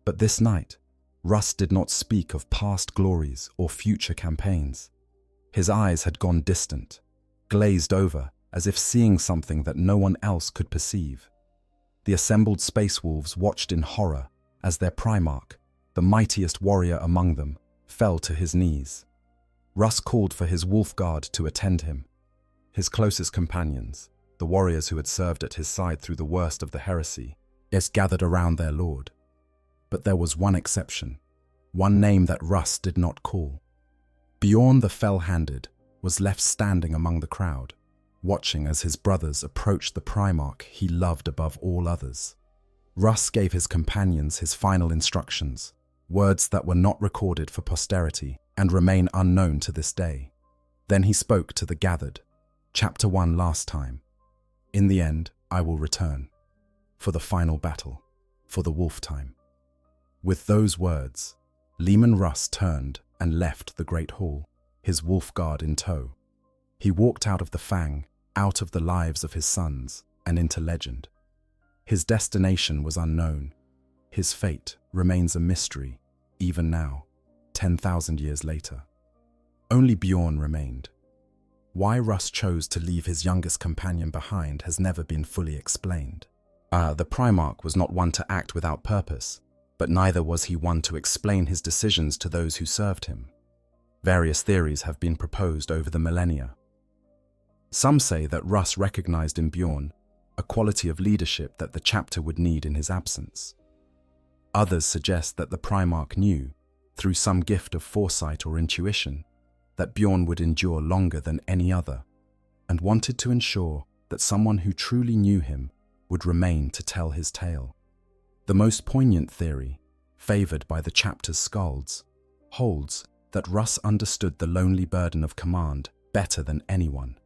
But this night, Russ did not speak of past glories or future campaigns. His eyes had gone distant, glazed over as if seeing something that no one else could perceive. The assembled Space Wolves watched in horror as their Primarch, the mightiest warrior among them, fell to his knees. Russ called for his Wolf Guard to attend him. His closest companions, the warriors who had served at his side through the worst of the heresy, gathered around their lord. But there was one exception, one name that Russ did not call. Bjorn the Fell-Handed was left standing among the crowd, watching as his brothers approached the Primarch he loved above all others. Russ gave his companions his final instructions, words that were not recorded for posterity and remain unknown to this day. Then he spoke to the gathered. Chapter 1 last time. In the end, I will return. For the final battle. For the wolf time. With those words, Leman Russ turned and left the great hall, his wolf guard in tow. He walked out of the Fang, out of the lives of his sons, and into legend. His destination was unknown. His fate remains a mystery, even now, 10,000 years later. Only Bjorn remained. Why Russ chose to leave his youngest companion behind has never been fully explained. The Primarch was not one to act without purpose, but neither was he one to explain his decisions to those who served him. Various theories have been proposed over the millennia. Some say that Russ recognized in Bjorn a quality of leadership that the chapter would need in his absence. Others suggest that the Primarch knew, through some gift of foresight or intuition, that Bjorn would endure longer than any other, and wanted to ensure that someone who truly knew him would remain to tell his tale. The most poignant theory, favored by the chapter's skalds, holds that Russ understood the lonely burden of command better than anyone.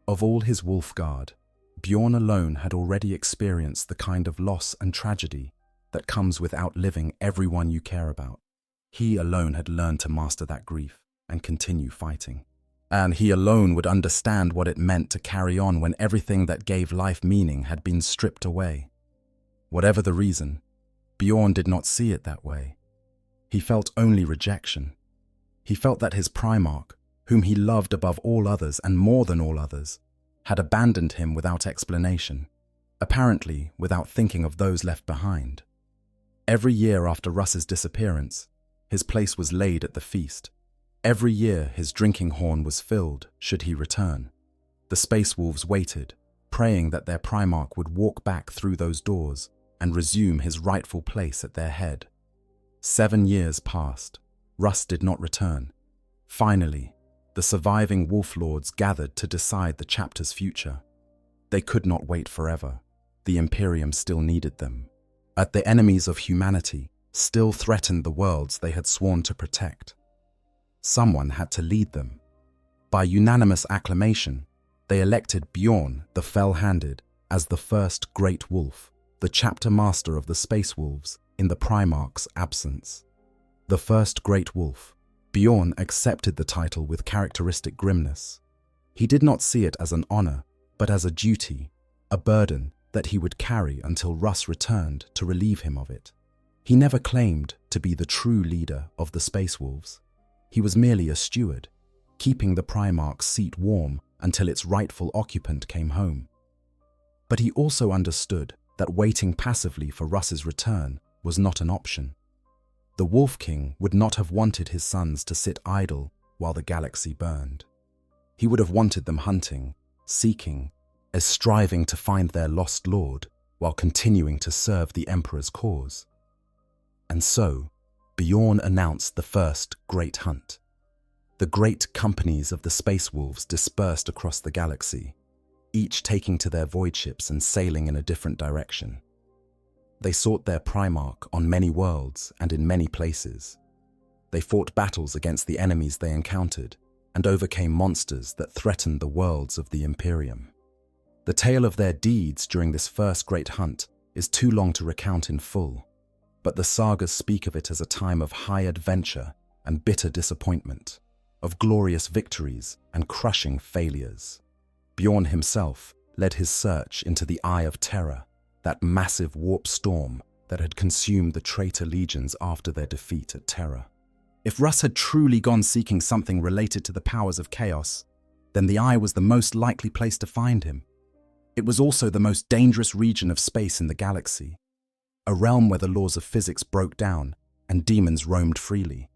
Of all his wolf guard, Bjorn alone had already experienced the kind of loss and tragedy that comes with outliving everyone you care about. He alone had learned to master that grief and continue fighting. And he alone would understand what it meant to carry on when everything that gave life meaning had been stripped away. Whatever the reason, Bjorn did not see it that way. He felt only rejection. He felt that his Primarch, whom he loved above all others and more than all others, had abandoned him without explanation, apparently without thinking of those left behind. Every year after Russ's disappearance, his place was laid at the feast. Every year his drinking horn was filled should he return. The Space Wolves waited, praying that their Primarch would walk back through those doors and resume his rightful place at their head. 7 years passed. Russ did not return. Finally, the surviving Wolf Lords gathered to decide the chapter's future. They could not wait forever. The Imperium still needed them. But the enemies of humanity still threatened the worlds they had sworn to protect. Someone had to lead them. By unanimous acclamation, they elected Bjorn the Fell-Handed as the first Great Wolf, the chapter master of the Space Wolves in the Primarch's absence. The first Great Wolf, Bjorn accepted the title with characteristic grimness. He did not see it as an honor, but as a duty, a burden that he would carry until Russ returned to relieve him of it. He never claimed to be the true leader of the Space Wolves. He was merely a steward, keeping the Primarch's seat warm until its rightful occupant came home. But he also understood that waiting passively for Russ's return was not an option. The Wolf King would not have wanted his sons to sit idle while the galaxy burned. He would have wanted them hunting, seeking, as striving to find their lost lord while continuing to serve the Emperor's cause. And so, Bjorn announced the first great hunt. The great companies of the Space Wolves dispersed across the galaxy, each taking to their void ships and sailing in a different direction. They sought their Primarch on many worlds and in many places. They fought battles against the enemies they encountered and overcame monsters that threatened the worlds of the Imperium. The tale of their deeds during this first great hunt is too long to recount in full, but the sagas speak of it as a time of high adventure and bitter disappointment, of glorious victories and crushing failures. Bjorn himself led his search into the Eye of Terror, that massive warp storm that had consumed the traitor legions after their defeat at Terra. If Russ had truly gone seeking something related to the powers of chaos, then the Eye was the most likely place to find him. It was also the most dangerous region of space in the galaxy, a realm where the laws of physics broke down and demons roamed freely.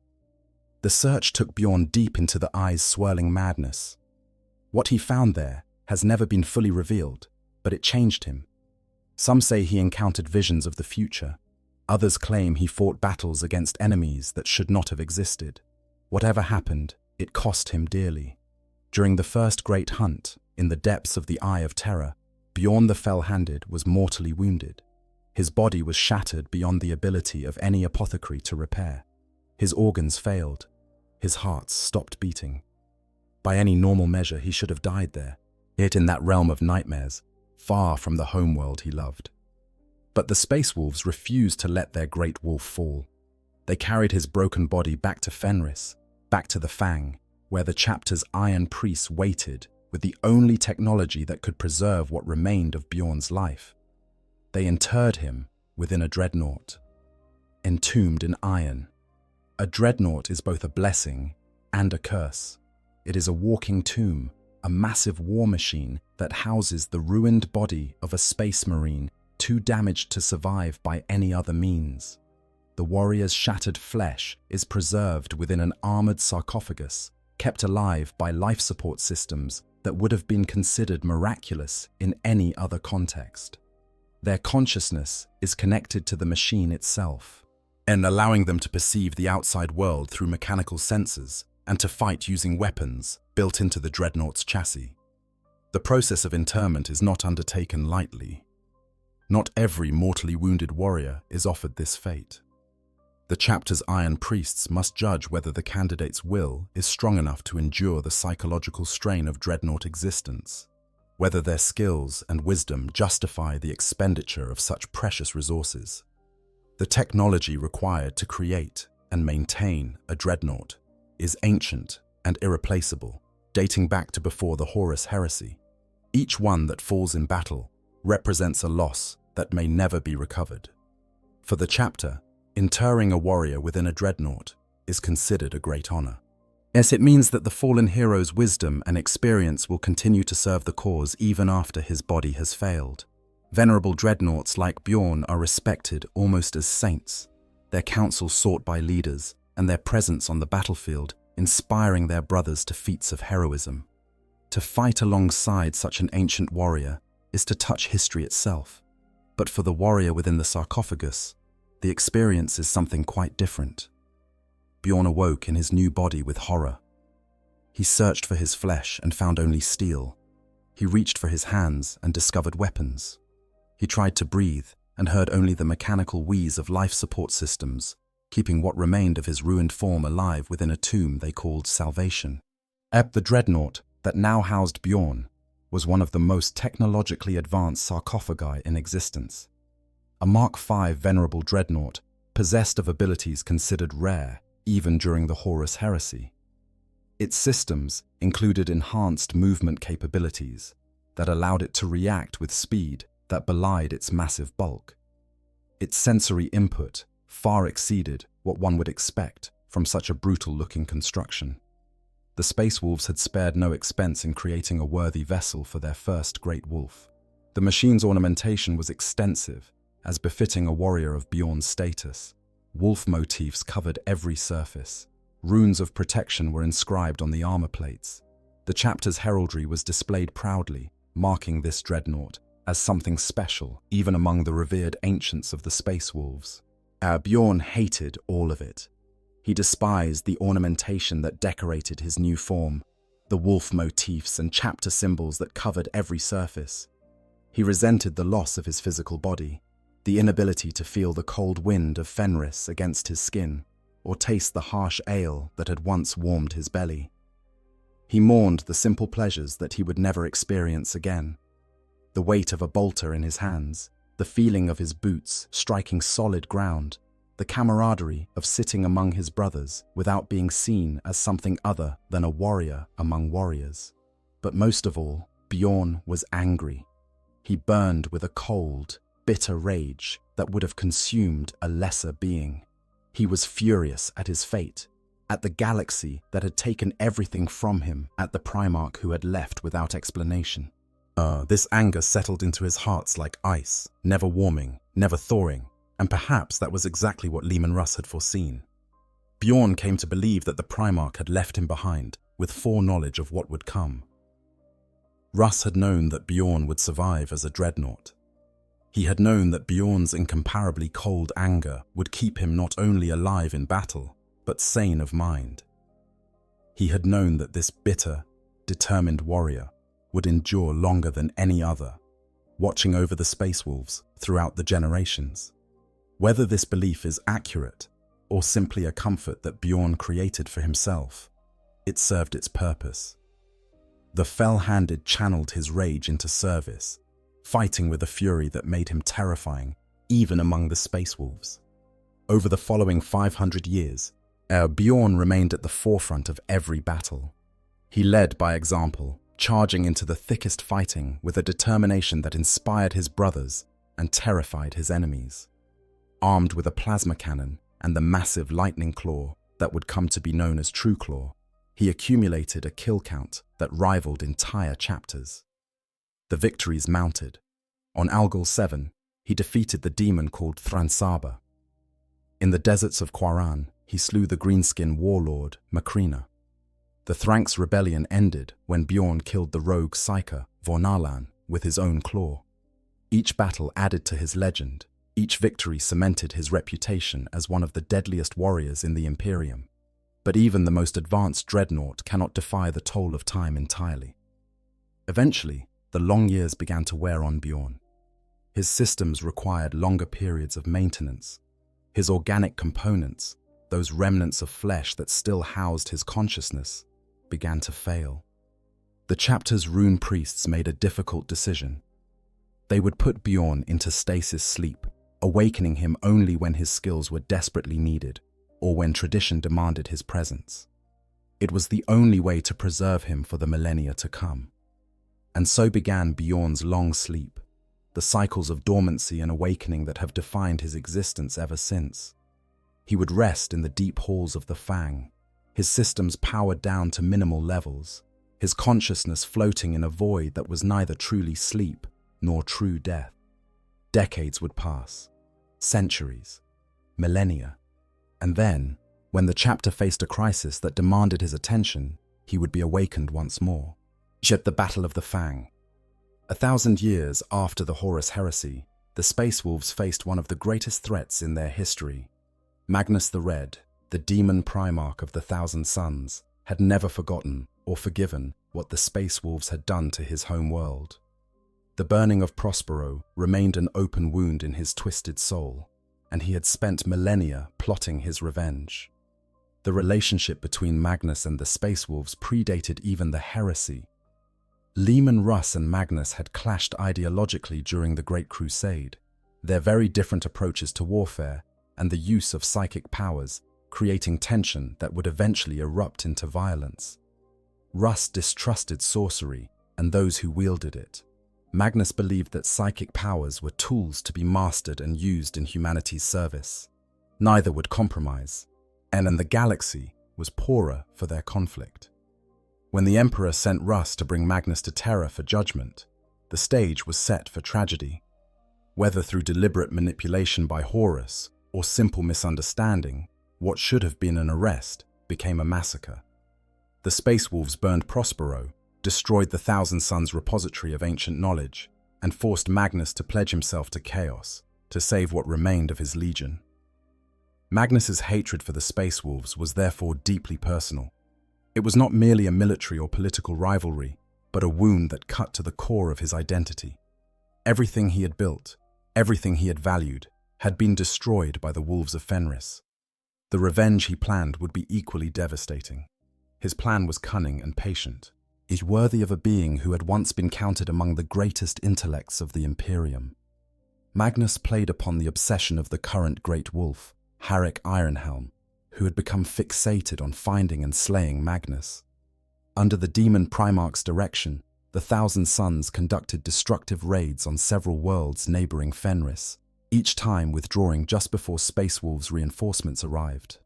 The search took Bjorn deep into the Eye's swirling madness. What he found there has never been fully revealed, but it changed him. Some say he encountered visions of the future. Others claim he fought battles against enemies that should not have existed. Whatever happened, it cost him dearly. During the first great hunt, in the depths of the Eye of Terror, Bjorn the Fell-Handed was mortally wounded. His body was shattered beyond the ability of any apothecary to repair. His organs failed. His heart stopped beating. By any normal measure, he should have died there, yet in that realm of nightmares, far from the homeworld he loved. But the Space Wolves refused to let their great wolf fall. They carried his broken body back to Fenris, back to the Fang, where the chapter's Iron Priests waited with the only technology that could preserve what remained of Bjorn's life. They interred him within a Dreadnought, entombed in iron. A Dreadnought is both a blessing and a curse. It is a walking tomb, a massive war machine that houses the ruined body of a space marine too damaged to survive by any other means. The warrior's shattered flesh is preserved within an armored sarcophagus, kept alive by life support systems that would have been considered miraculous in any other context. Their consciousness is connected to the machine itself, and allowing them to perceive the outside world through mechanical sensors and to fight using weapons built into the Dreadnought's chassis. The process of interment is not undertaken lightly. Not every mortally wounded warrior is offered this fate. The chapter's Iron Priests must judge whether the candidate's will is strong enough to endure the psychological strain of Dreadnought existence, whether their skills and wisdom justify the expenditure of such precious resources. The technology required to create and maintain a dreadnought is ancient and irreplaceable, dating back to before the Horus heresy. Each one that falls in battle represents a loss that may never be recovered. For the chapter, interring a warrior within a dreadnought is considered a great honor. Yes, it means that the fallen hero's wisdom and experience will continue to serve the cause even after his body has failed. Venerable dreadnoughts like Bjorn are respected almost as saints, their counsel sought by leaders and their presence on the battlefield inspiring their brothers to feats of heroism. To fight alongside such an ancient warrior is to touch history itself. But for the warrior within the sarcophagus, the experience is something quite different. Bjorn awoke in his new body with horror. He searched for his flesh and found only steel. He reached for his hands and discovered weapons. He tried to breathe and heard only the mechanical wheeze of life support systems, keeping what remained of his ruined form alive within a tomb they called salvation. The dreadnought that now housed Bjorn was one of the most technologically advanced sarcophagi in existence. A Mark V venerable dreadnought possessed of abilities considered rare even during the Horus heresy. Its systems included enhanced movement capabilities that allowed it to react with speed that belied its massive bulk. Its sensory input far exceeded what one would expect from such a brutal-looking construction. The Space Wolves had spared no expense in creating a worthy vessel for their first great wolf. The machine's ornamentation was extensive, as befitting a warrior of Bjorn's status. Wolf motifs covered every surface. Runes of protection were inscribed on the armor plates. The chapter's heraldry was displayed proudly, marking this dreadnought as something special, even among the revered ancients of the Space Wolves. Bjorn hated all of it. He despised the ornamentation that decorated his new form, the wolf motifs and chapter symbols that covered every surface. He resented the loss of his physical body, the inability to feel the cold wind of Fenris against his skin, or taste the harsh ale that had once warmed his belly. He mourned the simple pleasures that he would never experience again. The weight of a bolter in his hands, the feeling of his boots striking solid ground, the camaraderie of sitting among his brothers without being seen as something other than a warrior among warriors. But most of all, Bjorn was angry. He burned with a cold, bitter rage that would have consumed a lesser being. He was furious at his fate, at the galaxy that had taken everything from him, at the Primarch who had left without explanation. This anger settled into his heart like ice, never warming, never thawing, and perhaps that was exactly what Leman Russ had foreseen. Bjorn came to believe that the Primarch had left him behind with foreknowledge of what would come. Russ had known that Bjorn would survive as a dreadnought. He had known that Bjorn's incomparably cold anger would keep him not only alive in battle, but sane of mind. He had known that this bitter, determined warrior would endure longer than any other, watching over the Space Wolves throughout the generations. Whether this belief is accurate or simply a comfort that Bjorn created for himself, it served its purpose. The fell-handed channeled his rage into service, fighting with a fury that made him terrifying even among the Space Wolves. Over the following 500 years, Bjorn remained at the forefront of every battle. He led by example, charging into the thickest fighting with a determination that inspired his brothers and terrified his enemies. Armed with a plasma cannon and the massive lightning claw that would come to be known as True Claw, he accumulated a kill count that rivaled entire chapters. The victories mounted. On Algol 7, he defeated the demon called Thransaba. In the deserts of Quaran, he slew the greenskin warlord Makrina. The Thranks rebellion ended when Bjorn killed the rogue Psyker Vornalan with his own claw. Each battle added to his legend. Each victory cemented his reputation as one of the deadliest warriors in the Imperium. But even the most advanced dreadnought cannot defy the toll of time entirely. Eventually, the long years began to wear on Bjorn. His systems required longer periods of maintenance. His organic components, those remnants of flesh that still housed his consciousness, began to fail. The chapter's rune priests made a difficult decision. They would put Bjorn into stasis sleep, awakening him only when his skills were desperately needed. or when tradition demanded his presence. It was the only way to preserve him for the millennia to come. And so began Bjorn's long sleep, the cycles of dormancy and awakening that have defined his existence ever since. He would rest in the deep halls of the Fang, his systems powered down to minimal levels, his consciousness floating in a void that was neither truly sleep nor true death. Decades would pass, centuries, millennia, and then, when the chapter faced a crisis that demanded his attention, he would be awakened once more. Yet the Battle of the Fang. 1,000 years after the Horus Heresy, the Space Wolves faced one of the greatest threats in their history. Magnus the Red, the demon primarch of the Thousand Suns, had never forgotten or forgiven what the Space Wolves had done to his home world. The burning of Prospero remained an open wound in his twisted soul, and he had spent millennia plotting his revenge. The relationship between Magnus and the Space Wolves predated even the heresy. Leman Russ and Magnus had clashed ideologically during the Great Crusade, their very different approaches to warfare and the use of psychic powers creating tension that would eventually erupt into violence. Russ distrusted sorcery and those who wielded it. Magnus believed that psychic powers were tools to be mastered and used in humanity's service. Neither would compromise, and the galaxy was poorer for their conflict. When the Emperor sent Russ to bring Magnus to Terra for judgment, the stage was set for tragedy. Whether through deliberate manipulation by Horus or simple misunderstanding, what should have been an arrest became a massacre. The Space Wolves burned Prospero, destroyed the Thousand Suns' repository of ancient knowledge, and forced Magnus to pledge himself to chaos to save what remained of his legion. Magnus's hatred for the Space Wolves was therefore deeply personal. It was not merely a military or political rivalry, but a wound that cut to the core of his identity. Everything he had built, everything he had valued, had been destroyed by the Wolves of Fenris. The revenge he planned would be equally devastating. His plan was cunning and patient, yet worthy of a being who had once been counted among the greatest intellects of the Imperium. Magnus played upon the obsession of the current Great Wolf, Harrick Ironhelm, who had become fixated on finding and slaying Magnus. Under the demon Primarch's direction, the Thousand Suns conducted destructive raids on several worlds neighboring Fenris, each time withdrawing just before Space Wolves' reinforcements arrived.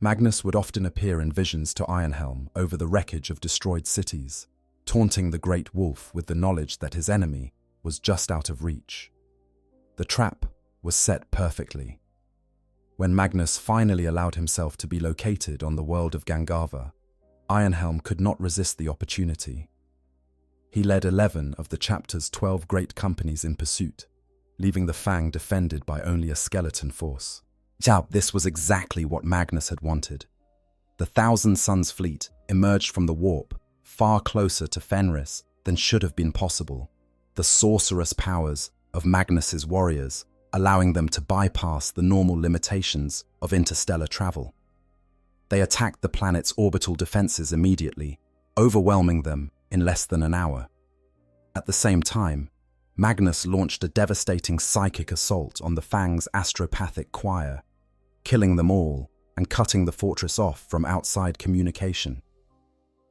Magnus would often appear in visions to Ironhelm over the wreckage of destroyed cities, taunting the Great Wolf with the knowledge that his enemy was just out of reach. The trap was set perfectly. When Magnus finally allowed himself to be located on the world of Gangava, Ironhelm could not resist the opportunity. He led 11 of the chapter's 12 great companies in pursuit, leaving the Fang defended by only a skeleton force. This was exactly what Magnus had wanted. The Thousand Suns fleet emerged from the warp, far closer to Fenris than should have been possible. The sorcerous powers of Magnus's warriors allowing them to bypass the normal limitations of interstellar travel. They attacked the planet's orbital defenses immediately, overwhelming them in less than an hour. At the same time, Magnus launched a devastating psychic assault on the Fang's astropathic choir, killing them all and cutting the fortress off from outside communication.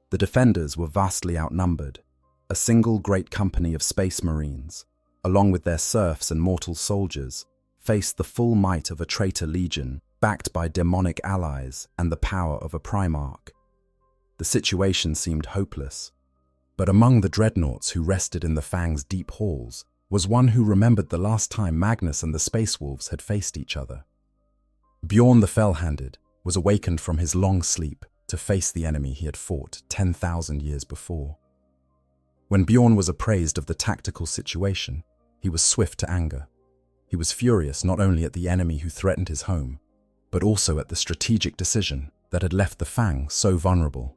The defenders were vastly outnumbered, a single great company of space marines, along with their serfs and mortal soldiers, faced the full might of a traitor legion backed by demonic allies and the power of a Primarch. The situation seemed hopeless, but among the Dreadnoughts who rested in the Fang's deep halls was one who remembered the last time Magnus and the Space Wolves had faced each other. Bjorn the Fell-Handed was awakened from his long sleep to face the enemy he had fought 10,000 years before. When Bjorn was appraised of the tactical situation, he was swift to anger. He was furious not only at the enemy who threatened his home, but also at the strategic decision that had left the Fang so vulnerable.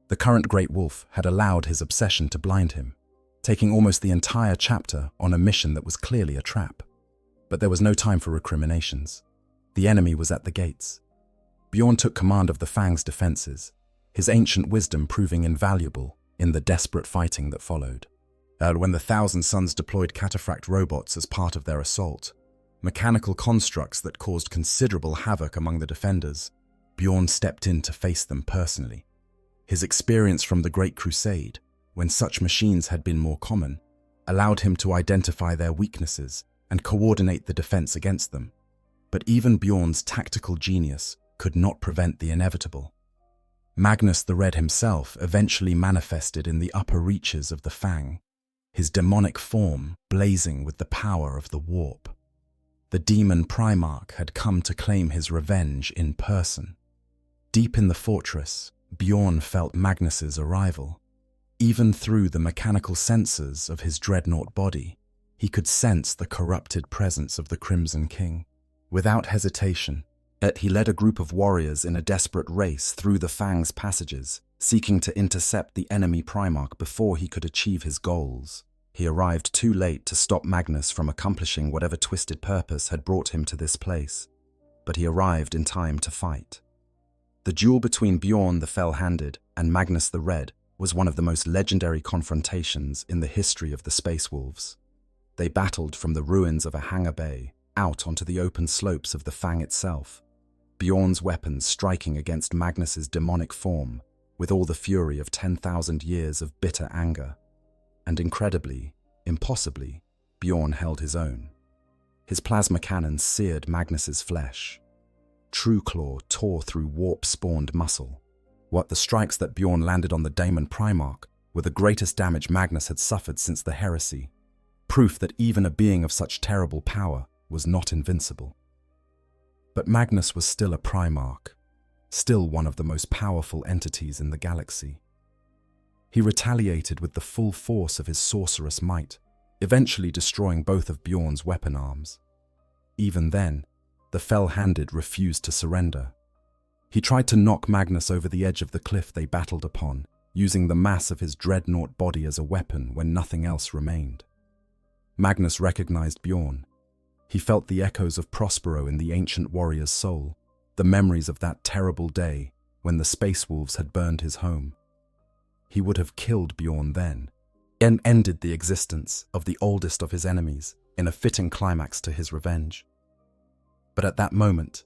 The current Great Wolf had allowed his obsession to blind him, taking almost the entire chapter on a mission that was clearly a trap. But there was no time for recriminations. The enemy was at the gates. Bjorn took command of the Fang's defenses, his ancient wisdom proving invaluable in the desperate fighting that followed. When the Thousand Suns deployed cataphract robots as part of their assault, mechanical constructs that caused considerable havoc among the defenders, Bjorn stepped in to face them personally. His experience from the Great Crusade, when such machines had been more common, allowed him to identify their weaknesses and coordinate the defense against them. But even Bjorn's tactical genius could not prevent the inevitable. Magnus the Red himself eventually manifested in the upper reaches of the Fang, his demonic form blazing with the power of the warp. The demon Primarch had come to claim his revenge in person. Deep in the fortress, Bjorn felt Magnus's arrival. Even through the mechanical sensors of his Dreadnought body, he could sense the corrupted presence of the Crimson King. Without hesitation, he led a group of warriors in a desperate race through the Fang's passages, seeking to intercept the enemy Primarch before he could achieve his goals. He arrived too late to stop Magnus from accomplishing whatever twisted purpose had brought him to this place, but he arrived in time to fight. The duel between Bjorn the Fell-Handed and Magnus the Red was one of the most legendary confrontations in the history of the Space Wolves. They battled from the ruins of a hangar bay out onto the open slopes of the Fang itself, Bjorn's weapons striking against Magnus's demonic form with all the fury of 10,000 years of bitter anger. And incredibly, impossibly, Bjorn held his own. His plasma cannon seared Magnus's flesh. True Claw tore through warp-spawned muscle. The strikes that Bjorn landed on the Daemon Primarch were the greatest damage Magnus had suffered since the heresy, proof that even a being of such terrible power was not invincible. But Magnus was still a Primarch, still one of the most powerful entities in the galaxy. He retaliated with the full force of his sorcerous might, eventually destroying both of Bjorn's weapon arms. Even then, the Fell-Handed refused to surrender. He tried to knock Magnus over the edge of the cliff they battled upon, using the mass of his Dreadnought body as a weapon when nothing else remained. Magnus recognized Bjorn. He felt the echoes of Prospero in the ancient warrior's soul, the memories of that terrible day when the Space Wolves had burned his home. He would have killed Bjorn then, and ended the existence of the oldest of his enemies in a fitting climax to his revenge. But at that moment,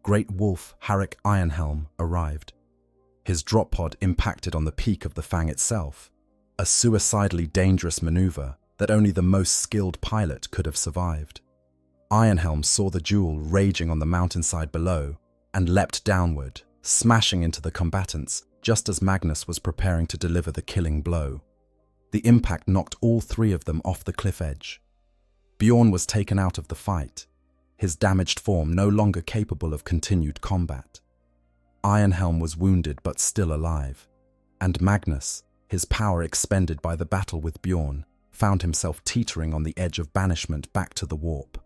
Great Wolf Harik Ironhelm arrived. His drop pod impacted on the peak of the Fang itself, a suicidally dangerous maneuver that only the most skilled pilot could have survived. Ironhelm saw the duel raging on the mountainside below and leapt downward, smashing into the combatants just as Magnus was preparing to deliver the killing blow. The impact knocked all three of them off the cliff edge. Bjorn was taken out of the fight, his damaged form no longer capable of continued combat. Ironhelm was wounded but still alive, and Magnus, his power expended by the battle with Bjorn, found himself teetering on the edge of banishment back to the warp.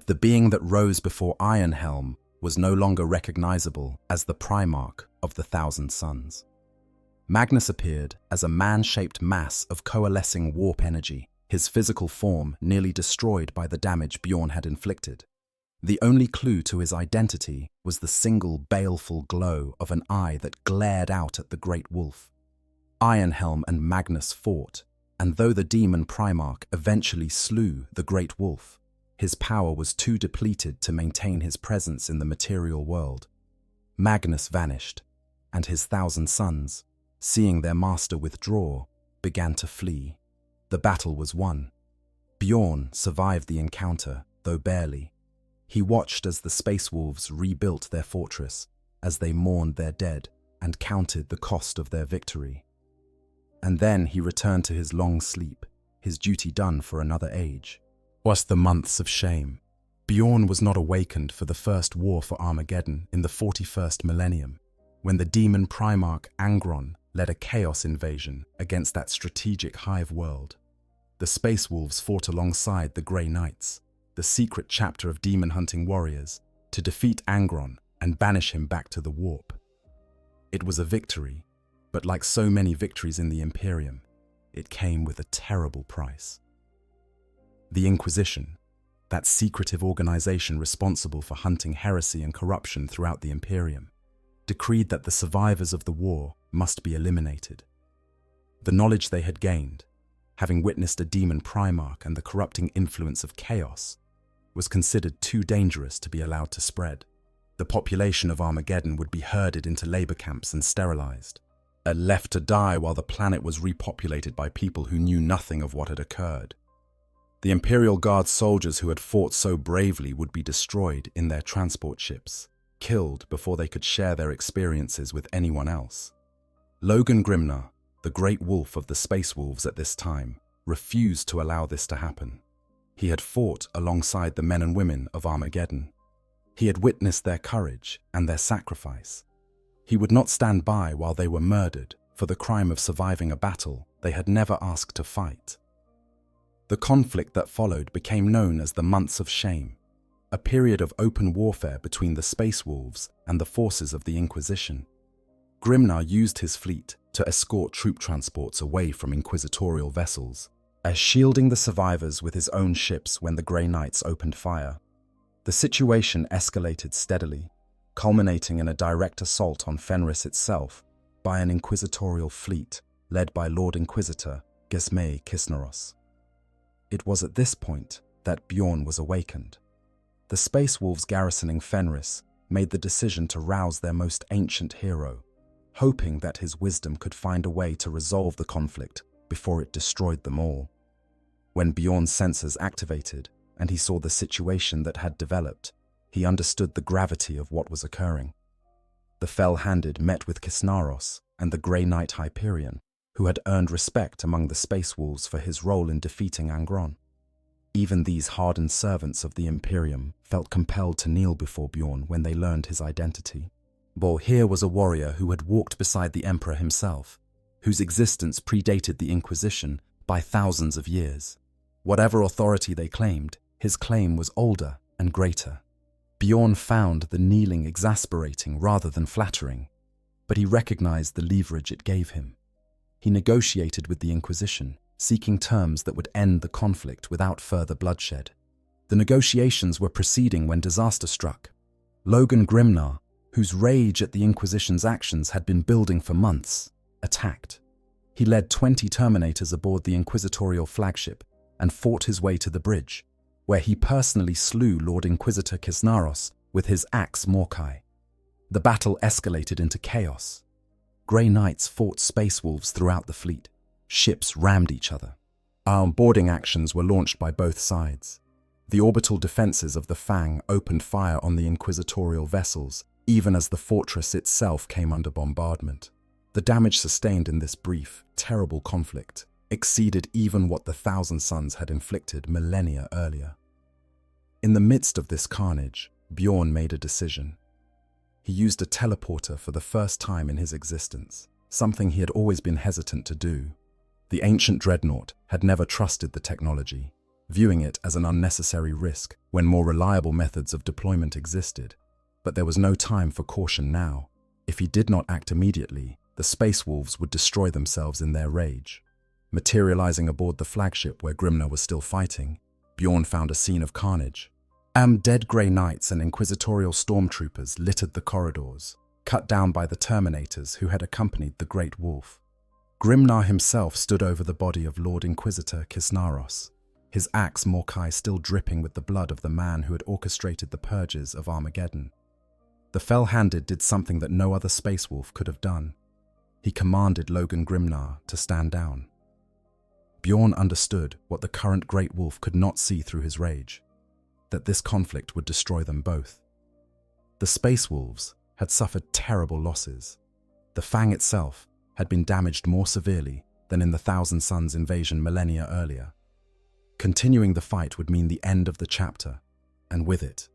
The being that rose before Ironhelm was no longer recognizable as the Primarch of the Thousand Suns. Magnus appeared as a man-shaped mass of coalescing warp energy, his physical form nearly destroyed by the damage Bjorn had inflicted. The only clue to his identity was the single baleful glow of an eye that glared out at the Great Wolf. Ironhelm and Magnus fought, and though the demon Primarch eventually slew the Great Wolf, his power was too depleted to maintain his presence in the material world. Magnus vanished, and his Thousand Sons, seeing their master withdraw, began to flee. The battle was won. Bjorn survived the encounter, though barely. He watched as the Space Wolves rebuilt their fortress, as they mourned their dead and counted the cost of their victory. And then he returned to his long sleep, his duty done for another age. Was the months of shame. Bjorn was not awakened for the first war for Armageddon in the 41st Millennium, when the demon Primarch Angron led a chaos invasion against that strategic hive world. The Space Wolves fought alongside the Grey Knights, the secret chapter of demon-hunting warriors, to defeat Angron and banish him back to the warp. It was a victory, but like so many victories in the Imperium, it came with a terrible price. The Inquisition, that secretive organization responsible for hunting heresy and corruption throughout the Imperium, decreed that the survivors of the war must be eliminated. The knowledge they had gained, having witnessed a demon Primarch and the corrupting influence of chaos, was considered too dangerous to be allowed to spread. The population of Armageddon would be herded into labor camps and sterilized, left to die while the planet was repopulated by people who knew nothing of what had occurred. The Imperial Guard soldiers who had fought so bravely would be destroyed in their transport ships, killed before they could share their experiences with anyone else. Logan Grimnar, the great wolf of the Space Wolves at this time, refused to allow this to happen. He had fought alongside the men and women of Armageddon. He had witnessed their courage and their sacrifice. He would not stand by while they were murdered for the crime of surviving a battle they had never asked to fight. The conflict that followed became known as the Months of Shame, a period of open warfare between the Space Wolves and the forces of the Inquisition. Grimnar used his fleet to escort troop transports away from inquisitorial vessels, as shielding the survivors with his own ships when the Grey Knights opened fire. The situation escalated steadily, culminating in a direct assault on Fenris itself by an inquisitorial fleet led by Lord Inquisitor Gesmei Kisnaros. It was at this point that Bjorn was awakened. The Space Wolves garrisoning Fenris made the decision to rouse their most ancient hero, hoping that his wisdom could find a way to resolve the conflict before it destroyed them all. When Bjorn's senses activated and he saw the situation that had developed, he understood the gravity of what was occurring. The Fell-Handed met with Kisnaros and the Grey Knight Hyperion, who had earned respect among the Space Wolves for his role in defeating Angron. Even these hardened servants of the Imperium felt compelled to kneel before Bjorn when they learned his identity. Here was a warrior who had walked beside the Emperor himself, whose existence predated the Inquisition by thousands of years. Whatever authority they claimed, his claim was older and greater. Bjorn found the kneeling exasperating rather than flattering, but he recognized the leverage it gave him. He negotiated with the Inquisition, seeking terms that would end the conflict without further bloodshed. The negotiations were proceeding when disaster struck. Logan Grimnar, whose rage at the Inquisition's actions had been building for months, attacked. He led 20 Terminators aboard the inquisitorial flagship and fought his way to the bridge, where he personally slew Lord Inquisitor Kisnaros with his axe Morkai. The battle escalated into chaos. Grey Knights fought Space Wolves throughout the fleet. Ships rammed each other. Armed boarding actions were launched by both sides. The orbital defenses of the Fang opened fire on the inquisitorial vessels, even as the fortress itself came under bombardment. The damage sustained in this brief, terrible conflict exceeded even what the Thousand Suns had inflicted millennia earlier. In the midst of this carnage, Bjorn made a decision. He used a teleporter for the first time in his existence, something he had always been hesitant to do. The ancient Dreadnought had never trusted the technology, viewing it as an unnecessary risk when more reliable methods of deployment existed. But there was no time for caution now. If he did not act immediately, the Space Wolves would destroy themselves in their rage. Materializing aboard the flagship where Grimnar was still fighting, Bjorn found a scene of carnage. Dead Grey Knights and inquisitorial stormtroopers littered the corridors, cut down by the Terminators who had accompanied the Great Wolf. Grimnar himself stood over the body of Lord Inquisitor Kisnaros, his axe Morkai still dripping with the blood of the man who had orchestrated the purges of Armageddon. The Fell-Handed did something that no other Space Wolf could have done. He commanded Logan Grimnar to stand down. Bjorn understood what the current Great Wolf could not see through his rage, that this conflict would destroy them both. The Space Wolves had suffered terrible losses. The Fang itself had been damaged more severely than in the Thousand Suns invasion millennia earlier. Continuing the fight would mean the end of the chapter, and with it,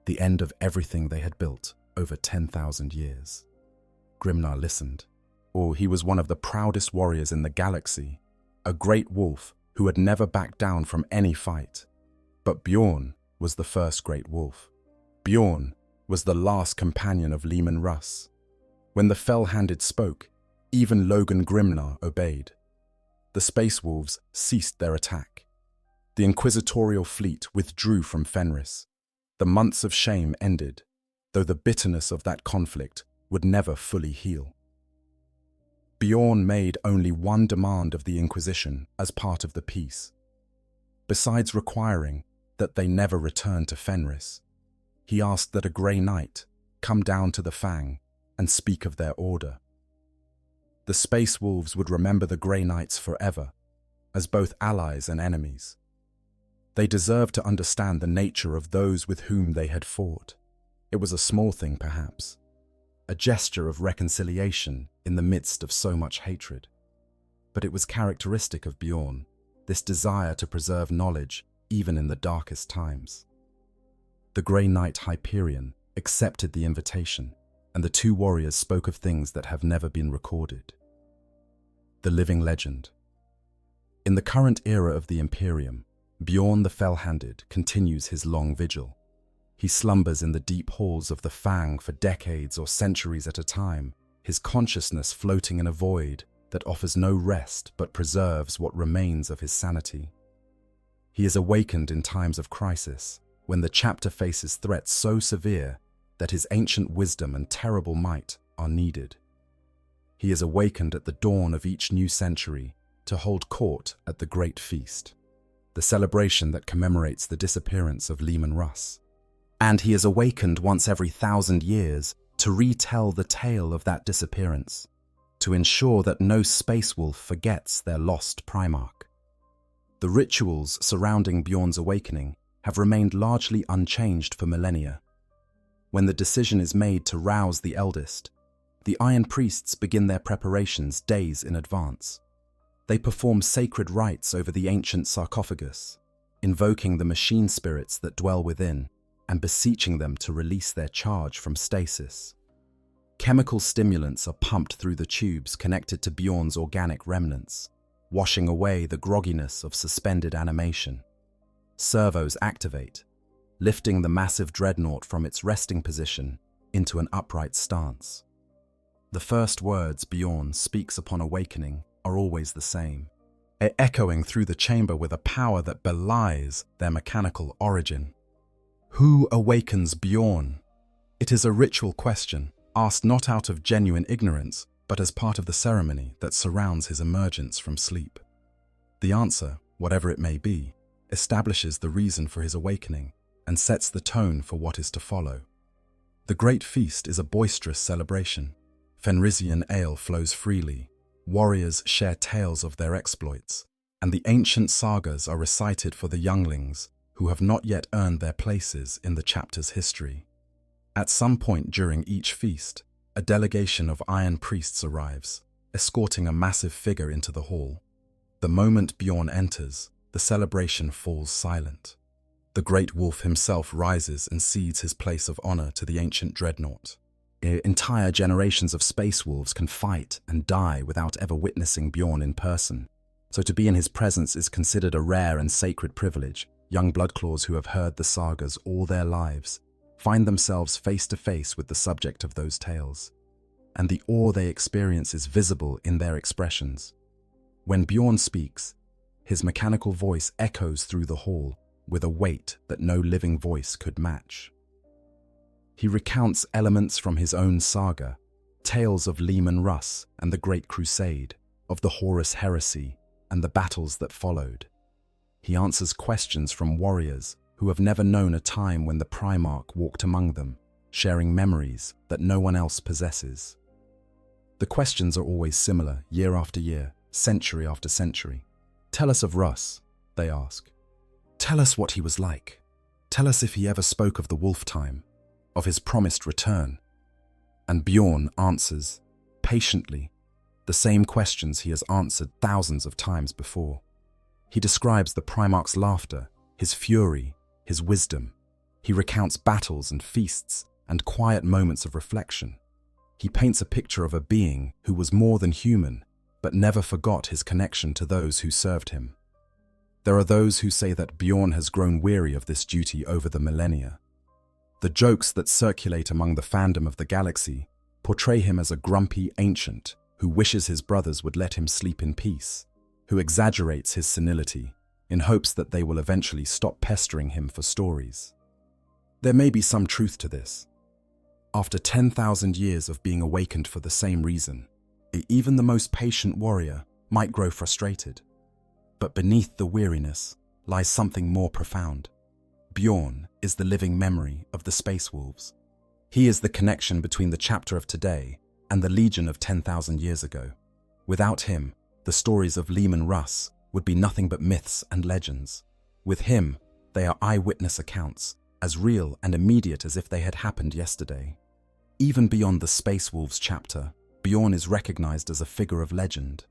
the end of everything they had built over 10,000 years. Grimnar listened. He was one of the proudest warriors in the galaxy, a great wolf who had never backed down from any fight. But Bjorn was the first great wolf. Bjorn was the last companion of Leman Russ. When the Fell-Handed spoke, even Logan Grimnar obeyed. The Space Wolves ceased their attack. The inquisitorial fleet withdrew from Fenris. The months of shame ended, though the bitterness of that conflict would never fully heal. Bjorn made only one demand of the Inquisition as part of the peace. Besides requiring that they never return to Fenris, he asked that a Grey Knight, come down to the Fang and speak of their order. The Space Wolves would remember the Grey Knights forever, as both allies and enemies. They deserved to understand the nature of those with whom they had fought. It was a small thing, perhaps, a gesture of reconciliation in the midst of so much hatred. But it was characteristic of Bjorn, this desire to preserve knowledge even in the darkest times. The Grey Knight Hyperion accepted the invitation, and the two warriors spoke of things that have never been recorded. The living legend. In the current era of the Imperium, Bjorn the Fell-Handed continues his long vigil. He slumbers in the deep halls of the Fang for decades or centuries at a time, his consciousness floating in a void that offers no rest but preserves what remains of his sanity. He is awakened in times of crisis, when the chapter faces threats so severe that his ancient wisdom and terrible might are needed. He is awakened at the dawn of each new century to hold court at the Great Feast, the celebration that commemorates the disappearance of Leman Russ. And he is awakened once every 1,000 years to retell the tale of that disappearance, to ensure that no space wolf forgets their lost Primarch. The rituals surrounding Bjorn's awakening have remained largely unchanged for millennia. When the decision is made to rouse the eldest, the Iron Priests begin their preparations days in advance. They perform sacred rites over the ancient sarcophagus, invoking the machine spirits that dwell within and beseeching them to release their charge from stasis. Chemical stimulants are pumped through the tubes connected to Bjorn's organic remnants, washing away the grogginess of suspended animation. Servos activate, lifting the massive Dreadnought from its resting position into an upright stance. The first words Bjorn speaks upon awakening are always the same, echoing through the chamber with a power that belies their mechanical origin. Who awakens Bjorn? It is a ritual question, asked not out of genuine ignorance, but as part of the ceremony that surrounds his emergence from sleep. The answer, whatever it may be, establishes the reason for his awakening and sets the tone for what is to follow. The Great Feast is a boisterous celebration. Fenrisian ale flows freely, warriors share tales of their exploits, and the ancient sagas are recited for the younglings who have not yet earned their places in the chapter's history. At some point during each feast, a delegation of Iron Priests arrives, escorting a massive figure into the hall. The moment Bjorn enters, the celebration falls silent. The Great Wolf himself rises and cedes his place of honor to the ancient Dreadnought. Entire generations of space wolves can fight and die without ever witnessing Bjorn in person, so to be in his presence is considered a rare and sacred privilege. Young bloodclaws who have heard the sagas all their lives find themselves face to face with the subject of those tales, and the awe they experience is visible in their expressions. When Bjorn speaks, his mechanical voice echoes through the hall with a weight that no living voice could match. He recounts elements from his own saga, tales of Leman Russ and the Great Crusade, of the Horus Heresy and the battles that followed. He answers questions from warriors who have never known a time when the Primarch walked among them, sharing memories that no one else possesses. The questions are always similar, year after year, century after century. Tell us of Russ, they ask. Tell us what he was like. Tell us if he ever spoke of the wolf time, of his promised return. And Bjorn answers, patiently, the same questions he has answered thousands of times before. He describes the Primarch's laughter, his fury, his wisdom. He recounts battles and feasts and quiet moments of reflection. He paints a picture of a being who was more than human, but never forgot his connection to those who served him. There are those who say that Bjorn has grown weary of this duty over the millennia. The jokes that circulate among the fandom of the galaxy portray him as a grumpy ancient who wishes his brothers would let him sleep in peace, who exaggerates his senility in hopes that they will eventually stop pestering him for stories. There may be some truth to this. After 10,000 years of being awakened for the same reason, even the most patient warrior might grow frustrated. But beneath the weariness lies something more profound. Bjorn is the living memory of the Space Wolves. He is the connection between the chapter of today and the legion of 10,000 years ago. Without him, the stories of Leman Russ would be nothing but myths and legends. With him, they are eyewitness accounts, as real and immediate as if they had happened yesterday. Even beyond the Space Wolves chapter, Bjorn is recognized as a figure of legend.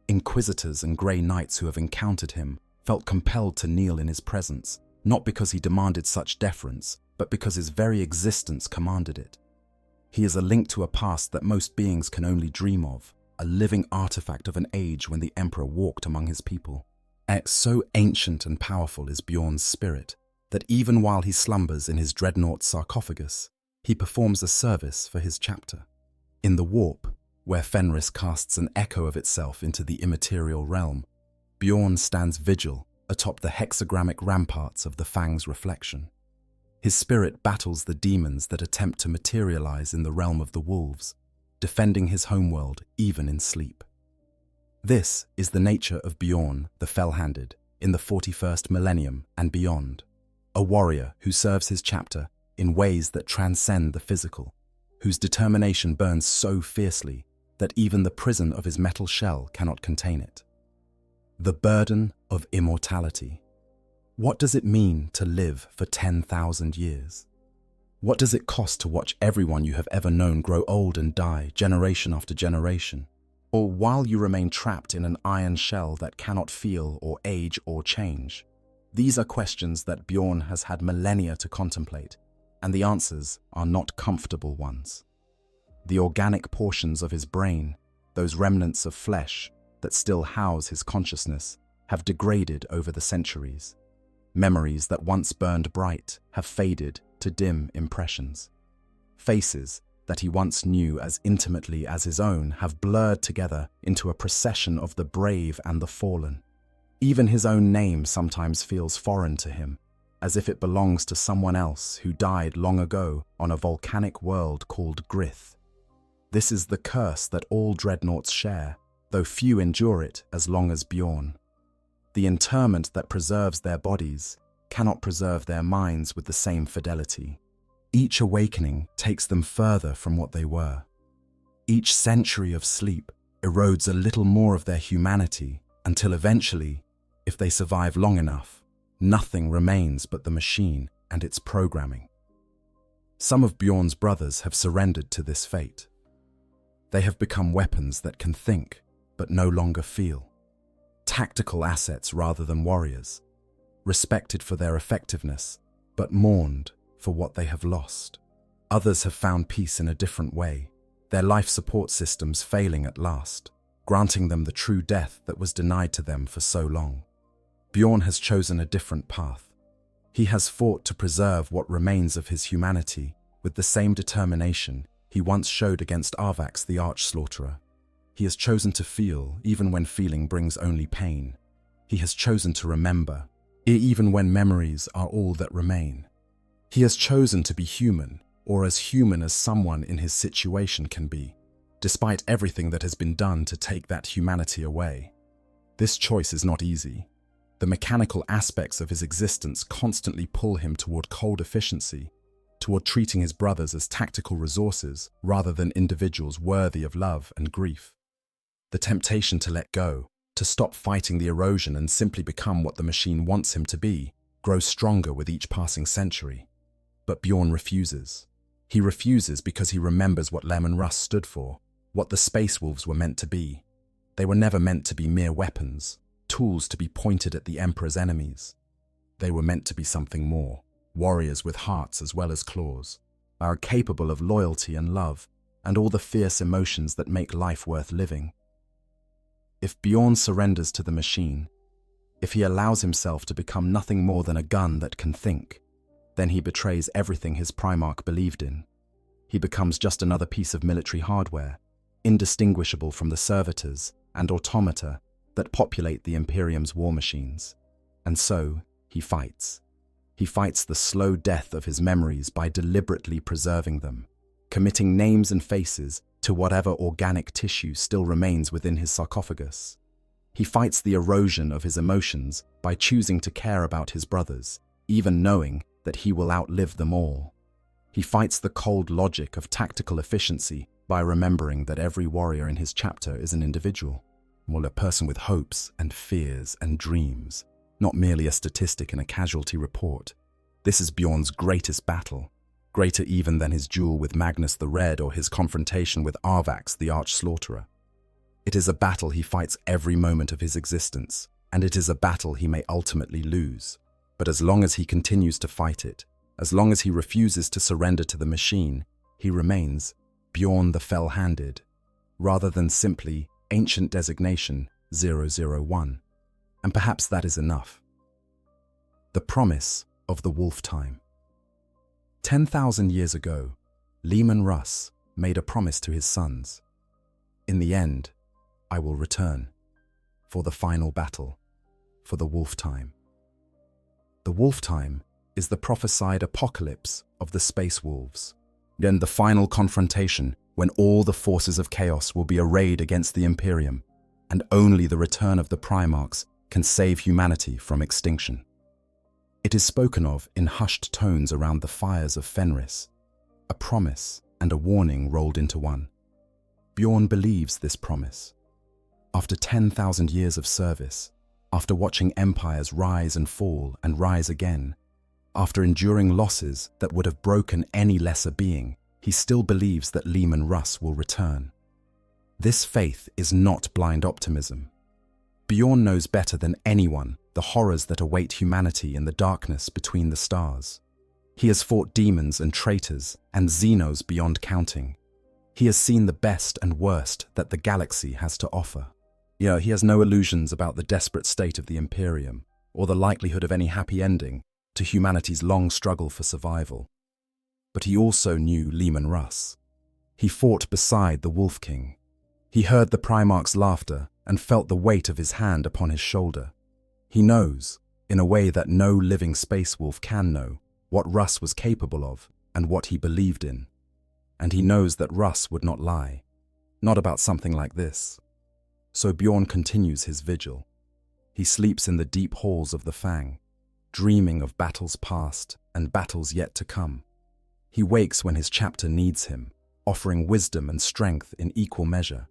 Inquisitors and Grey Knights who have encountered him felt compelled to kneel in his presence, not because he demanded such deference, but because his very existence commanded it. He is a link to a past that most beings can only dream of, a living artifact of an age when the Emperor walked among his people. So ancient and powerful is Bjorn's spirit, that even while he slumbers in his Dreadnought sarcophagus, he performs a service for his chapter. In the warp, where Fenris casts an echo of itself into the immaterial realm, Bjorn stands vigil atop the hexagrammic ramparts of the Fang's reflection. His spirit battles the demons that attempt to materialize in the realm of the wolves, defending his homeworld even in sleep. This is the nature of Bjorn the Fell-Handed in the 41st Millennium and beyond, a warrior who serves his chapter in ways that transcend the physical, whose determination burns so fiercely that even the prison of his metal shell cannot contain it. The burden of immortality. What does it mean to live for 10,000 years? What does it cost to watch everyone you have ever known grow old and die generation after generation? Or while you remain trapped in an iron shell that cannot feel or age or change? These are questions that Bjorn has had millennia to contemplate, and the answers are not comfortable ones. The organic portions of his brain, those remnants of flesh that still house his consciousness, have degraded over the centuries. Memories that once burned bright have faded to dim impressions. Faces that he once knew as intimately as his own have blurred together into a procession of the brave and the fallen. Even his own name sometimes feels foreign to him, as if it belongs to someone else who died long ago on a volcanic world called Grith. This is the curse that all dreadnoughts share, though few endure it as long as Bjorn. The interment that preserves their bodies cannot preserve their minds with the same fidelity. Each awakening takes them further from what they were. Each century of sleep erodes a little more of their humanity until eventually, if they survive long enough, nothing remains but the machine and its programming. Some of Bjorn's brothers have surrendered to this fate. They have become weapons that can think, but no longer feel. Tactical assets rather than warriors, respected for their effectiveness, but mourned for what they have lost. Others have found peace in a different way, their life support systems failing at last, granting them the true death that was denied to them for so long. Bjorn has chosen a different path. He has fought to preserve what remains of his humanity with the same determination he once showed against Arvax the Arch-Slaughterer. He has chosen to feel even when feeling brings only pain. He has chosen to remember, even when memories are all that remain. He has chosen to be human, or as human as someone in his situation can be, despite everything that has been done to take that humanity away. This choice is not easy. The mechanical aspects of his existence constantly pull him toward cold efficiency, toward treating his brothers as tactical resources rather than individuals worthy of love and grief. The temptation to let go, to stop fighting the erosion and simply become what the machine wants him to be, grows stronger with each passing century. But Bjorn refuses. He refuses because he remembers what Leman Russ stood for, what the Space Wolves were meant to be. They were never meant to be mere weapons, tools to be pointed at the Emperor's enemies. They were meant to be something more, warriors with hearts as well as claws, are capable of loyalty and love, and all the fierce emotions that make life worth living. If Bjorn surrenders to the machine, if he allows himself to become nothing more than a gun that can think, then he betrays everything his Primarch believed in. He becomes just another piece of military hardware, indistinguishable from the servitors and automata that populate the Imperium's war machines. And so, he fights. He fights the slow death of his memories by deliberately preserving them, committing names and faces to whatever organic tissue still remains within his sarcophagus. He fights the erosion of his emotions by choosing to care about his brothers, even knowing that he will outlive them all. He fights the cold logic of tactical efficiency by remembering that every warrior in his chapter is an individual, a person with hopes and fears and dreams, not merely a statistic in a casualty report. This is Bjorn's greatest battle, greater even than his duel with Magnus the Red or his confrontation with Arvax the Arch-Slaughterer. It is a battle he fights every moment of his existence, and it is a battle he may ultimately lose. But as long as he continues to fight it, as long as he refuses to surrender to the machine, he remains Bjorn the Fell-Handed, rather than simply ancient designation 001. And perhaps that is enough. The promise of the wolf time. 10,000 years ago, Leman Russ made a promise to his sons. In the end, I will return for the final battle, for the wolf time. The wolf time is the prophesied apocalypse of the space wolves. Then the final confrontation when all the forces of chaos will be arrayed against the Imperium, and only the return of the Primarchs can save humanity from extinction. It is spoken of in hushed tones around the fires of Fenris, a promise and a warning rolled into one. Bjorn believes this promise. After 10,000 years of service, after watching empires rise and fall and rise again, after enduring losses that would have broken any lesser being, he still believes that Leman Russ will return. This faith is not blind optimism. Bjorn knows better than anyone the horrors that await humanity in the darkness between the stars. He has fought demons and traitors and Xenos beyond counting. He has seen the best and worst that the galaxy has to offer. He has no illusions about the desperate state of the Imperium or the likelihood of any happy ending to humanity's long struggle for survival. But he also knew Leman Russ. He fought beside the Wolf King. He heard the Primarch's laughter and felt the weight of his hand upon his shoulder. He knows, in a way that no living space wolf can know, what Russ was capable of and what he believed in. And he knows that Russ would not lie, not about something like this. So Bjorn continues his vigil. He sleeps in the deep halls of the Fang, dreaming of battles past and battles yet to come. He wakes when his chapter needs him, offering wisdom and strength in equal measure.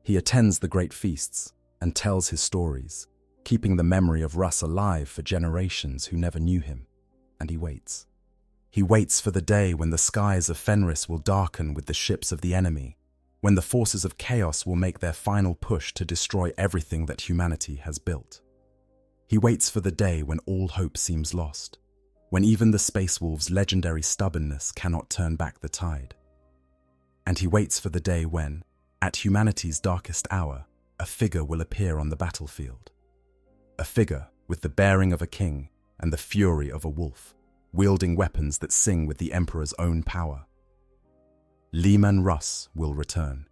He attends the great feasts and tells his stories, keeping the memory of Russ alive for generations who never knew him. And he waits. He waits for the day when the skies of Fenris will darken with the ships of the enemy, when the forces of chaos will make their final push to destroy everything that humanity has built. He waits for the day when all hope seems lost, when even the Space Wolves' legendary stubbornness cannot turn back the tide. And he waits for the day when, at humanity's darkest hour, a figure will appear on the battlefield. A figure with the bearing of a king and the fury of a wolf, wielding weapons that sing with the Emperor's own power. Leman Russ will return.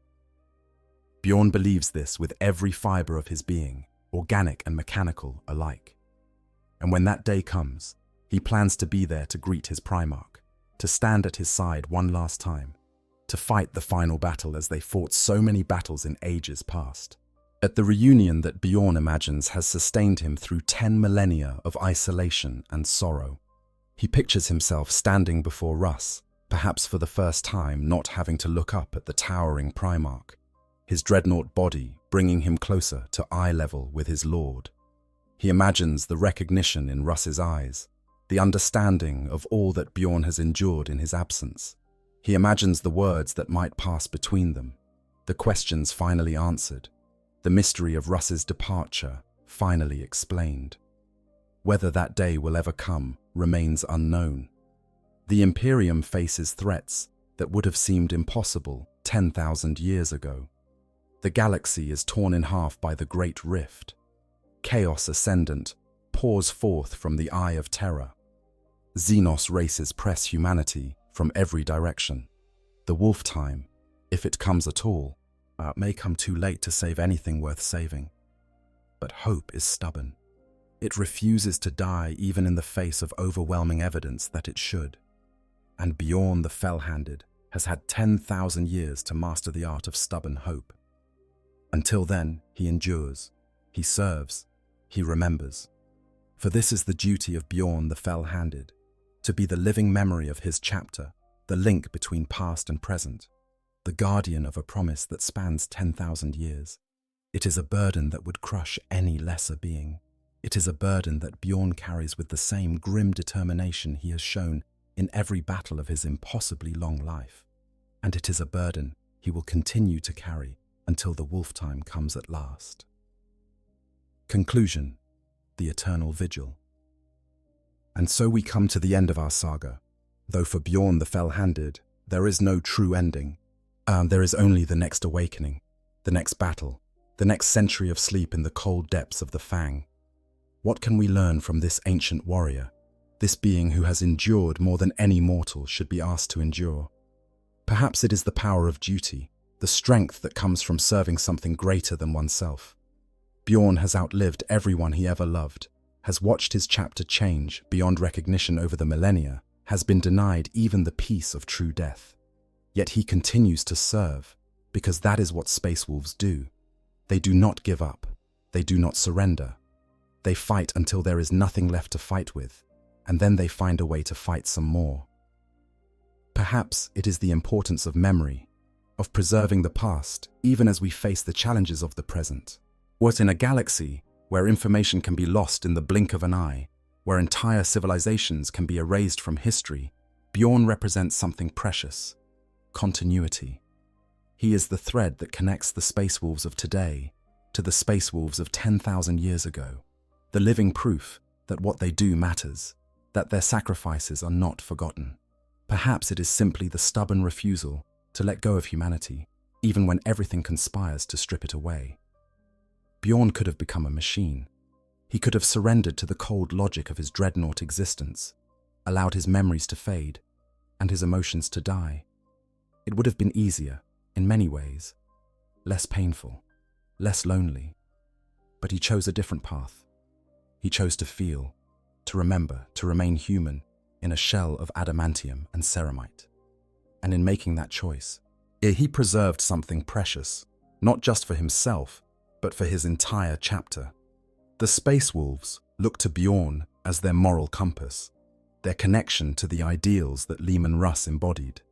Bjorn believes this with every fiber of his being, organic and mechanical alike. And when that day comes, he plans to be there to greet his Primarch, to stand at his side one last time, to fight the final battle as they fought so many battles in ages past. At the reunion that Bjorn imagines has sustained him through 10 millennia of isolation and sorrow. He pictures himself standing before Russ, perhaps for the first time not having to look up at the towering Primarch, his Dreadnought body bringing him closer to eye level with his lord. He imagines the recognition in Russ's eyes, the understanding of all that Bjorn has endured in his absence. He imagines the words that might pass between them, the questions finally answered, the mystery of Russ's departure finally explained. Whether that day will ever come remains unknown. The Imperium faces threats that would have seemed impossible 10,000 years ago. The galaxy is torn in half by the Great Rift. Chaos Ascendant pours forth from the Eye of Terror. Xenos races press humanity from every direction. The wolf time, if it comes at all, may come too late to save anything worth saving. But hope is stubborn. It refuses to die even in the face of overwhelming evidence that it should. And Bjorn the Fell-Handed has had 10,000 years to master the art of stubborn hope. Until then, he endures, he serves, he remembers. For this is the duty of Bjorn the Fell-Handed, to be the living memory of his chapter, the link between past and present, the guardian of a promise that spans 10,000 years. It is a burden that would crush any lesser being. It is a burden that Bjorn carries with the same grim determination he has shown in every battle of his impossibly long life. And it is a burden he will continue to carry until the wolf time comes at last. Conclusion: the eternal vigil. And so we come to the end of our saga. Though for Bjorn the Fell-Handed, there is no true ending. There is only the next awakening, the next battle, the next century of sleep in the cold depths of the Fang. What can we learn from this ancient warrior, this being who has endured more than any mortal should be asked to endure? Perhaps it is the power of duty, the strength that comes from serving something greater than oneself. Bjorn has outlived everyone he ever loved, has watched his chapter change beyond recognition over the millennia, has been denied even the peace of true death. Yet he continues to serve, because that is what space wolves do. They do not give up. They do not surrender. They fight until there is nothing left to fight with, and then they find a way to fight some more. Perhaps it is the importance of memory, of preserving the past, even as we face the challenges of the present. What in a galaxy where information can be lost in the blink of an eye, where entire civilizations can be erased from history, Bjorn represents something precious: continuity. He is the thread that connects the space wolves of today to the space wolves of 10,000 years ago, the living proof that what they do matters, that their sacrifices are not forgotten. Perhaps it is simply the stubborn refusal to let go of humanity, even when everything conspires to strip it away. Bjorn could have become a machine. He could have surrendered to the cold logic of his Dreadnought existence, allowed his memories to fade, and his emotions to die. It would have been easier, in many ways, less painful, less lonely. But he chose a different path. He chose to feel, to remember, to remain human in a shell of adamantium and ceramite. And in making that choice, he preserved something precious, not just for himself, but for his entire chapter. The Space Wolves look to Bjorn as their moral compass, their connection to the ideals that Leman Russ embodied.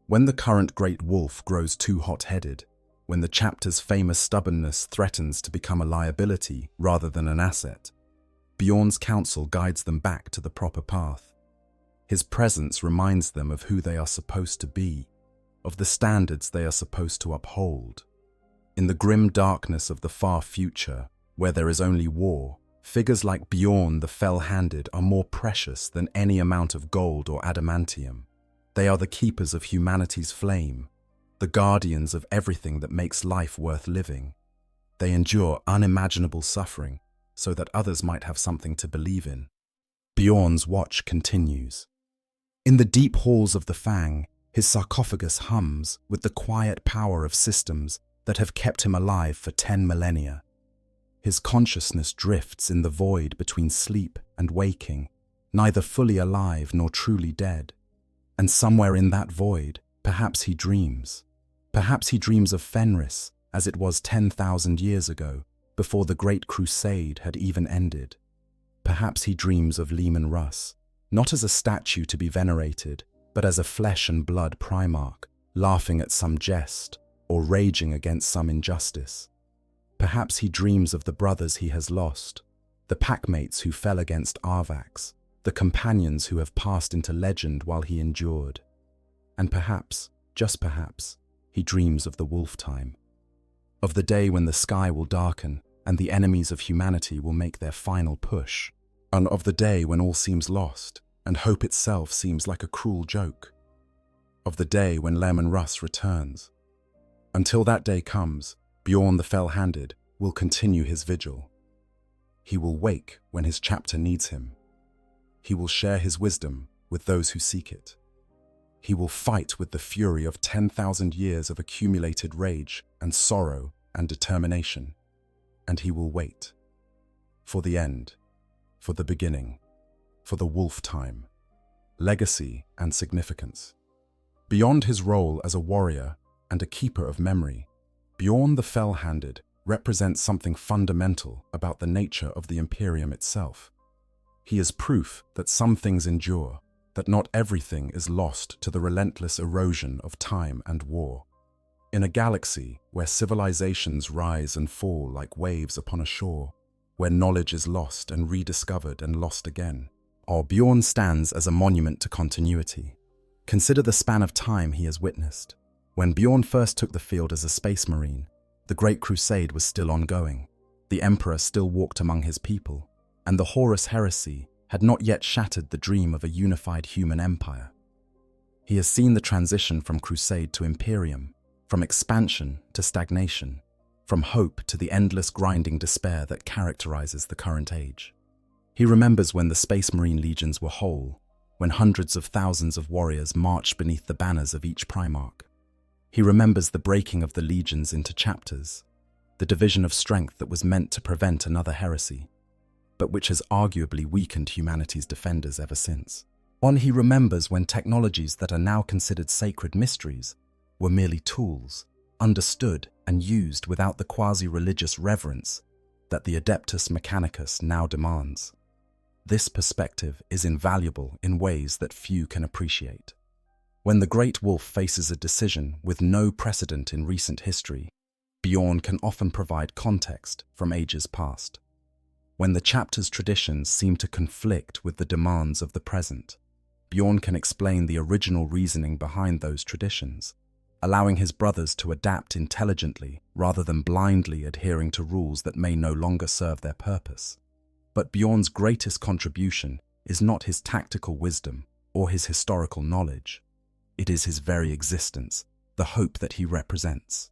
When the current great wolf grows too hot-headed, when the chapter's famous stubbornness threatens to become a liability rather than an asset, Bjorn's counsel guides them back to the proper path. His presence reminds them of who they are supposed to be, of the standards they are supposed to uphold. In the grim darkness of the far future, where there is only war, figures like Bjorn the Fell-Handed are more precious than any amount of gold or adamantium. They are the keepers of humanity's flame, the guardians of everything that makes life worth living. They endure unimaginable suffering so that others might have something to believe in. Bjorn's watch continues. In the deep halls of the Fang, his sarcophagus hums with the quiet power of systems that have kept him alive for 10 millennia. His consciousness drifts in the void between sleep and waking, neither fully alive nor truly dead. And somewhere in that void, perhaps he dreams. Perhaps he dreams of Fenris as it was 10,000 years ago, before the Great Crusade had even ended. Perhaps he dreams of Leman Russ, not as a statue to be venerated, but as a flesh and blood Primarch, laughing at some jest or raging against some injustice. Perhaps he dreams of the brothers he has lost, the packmates who fell against Arvax, the companions who have passed into legend while he endured. And perhaps, just perhaps, he dreams of the wolf time, of the day when the sky will darken and the enemies of humanity will make their final push, and of the day when all seems lost and hope itself seems like a cruel joke, of the day when Leman Russ returns. Until that day comes, Bjorn the Fell-Handed will continue his vigil. He will wake when his chapter needs him. He will share his wisdom with those who seek it. He will fight with the fury of 10,000 years of accumulated rage and sorrow and determination. And he will wait for the end, for the beginning, for the wolf time, legacy and significance. Beyond his role as a warrior and a keeper of memory, Bjorn the Fell-Handed represents something fundamental about the nature of the Imperium itself. He is proof that some things endure, that not everything is lost to the relentless erosion of time and war. In a galaxy where civilizations rise and fall like waves upon a shore, where knowledge is lost and rediscovered and lost again, our Bjorn stands as a monument to continuity. Consider the span of time he has witnessed. When Bjorn first took the field as a space marine, the Great Crusade was still ongoing. The Emperor still walked among his people, and the Horus heresy had not yet shattered the dream of a unified human empire. He has seen the transition from Crusade to Imperium, from expansion to stagnation, from hope to the endless grinding despair that characterizes the current age. He remembers when the Space Marine legions were whole, when hundreds of thousands of warriors marched beneath the banners of each Primarch. He remembers the breaking of the legions into chapters, the division of strength that was meant to prevent another heresy, but which has arguably weakened humanity's defenders ever since. He remembers when technologies that are now considered sacred mysteries were merely tools, understood and used without the quasi-religious reverence that the Adeptus Mechanicus now demands. This perspective is invaluable in ways that few can appreciate. When the Great Wolf faces a decision with no precedent in recent history, Bjorn can often provide context from ages past. When the chapter's traditions seem to conflict with the demands of the present, Bjorn can explain the original reasoning behind those traditions, allowing his brothers to adapt intelligently rather than blindly adhering to rules that may no longer serve their purpose. But Bjorn's greatest contribution is not his tactical wisdom or his historical knowledge. It is his very existence, the hope that he represents.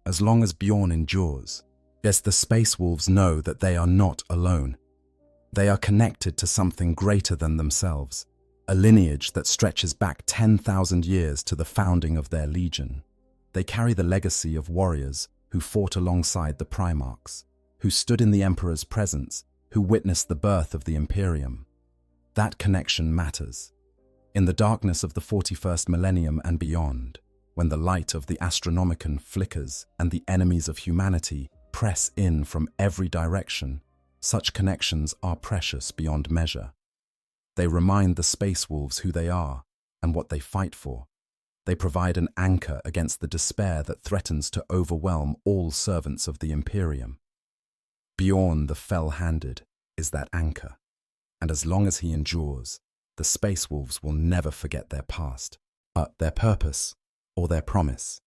As long as Bjorn endures, yes, the Space Wolves know that they are not alone. They are connected to something greater than themselves, a lineage that stretches back 10,000 years to the founding of their legion. They carry the legacy of warriors who fought alongside the Primarchs, who stood in the Emperor's presence, who witnessed the birth of the Imperium. That connection matters. In the darkness of the 41st millennium and beyond, when the light of the Astronomicon flickers and the enemies of humanity press in from every direction, such connections are precious beyond measure. They remind the Space Wolves who they are and what they fight for. They provide an anchor against the despair that threatens to overwhelm all servants of the Imperium. Bjorn the Fell-Handed is that anchor, and as long as he endures, the Space Wolves will never forget their past, their purpose, or their promise.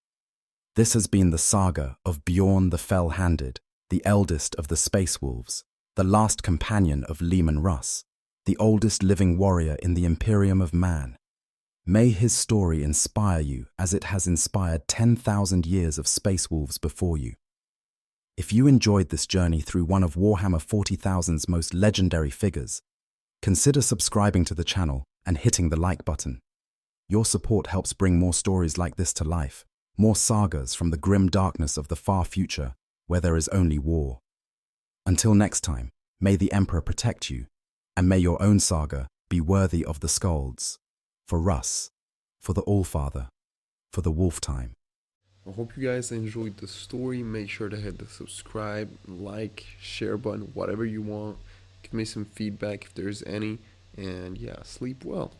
This has been the saga of Bjorn the Fell-Handed, the eldest of the Space Wolves, the last companion of Leman Russ, the oldest living warrior in the Imperium of Man. May his story inspire you as it has inspired 10,000 years of Space Wolves before you. If you enjoyed this journey through one of Warhammer 40,000's most legendary figures, consider subscribing to the channel and hitting the like button. Your support helps bring more stories like this to life, more sagas from the grim darkness of the far future where there is only war. Until next time, may the Emperor protect you, and may your own saga be worthy of the Skalds, for Russ, for the Allfather, for the Wolf Time. I hope you guys enjoyed the story. Make sure to hit the subscribe, like, share button, whatever you want. Give me some feedback if there's any. And yeah, sleep well.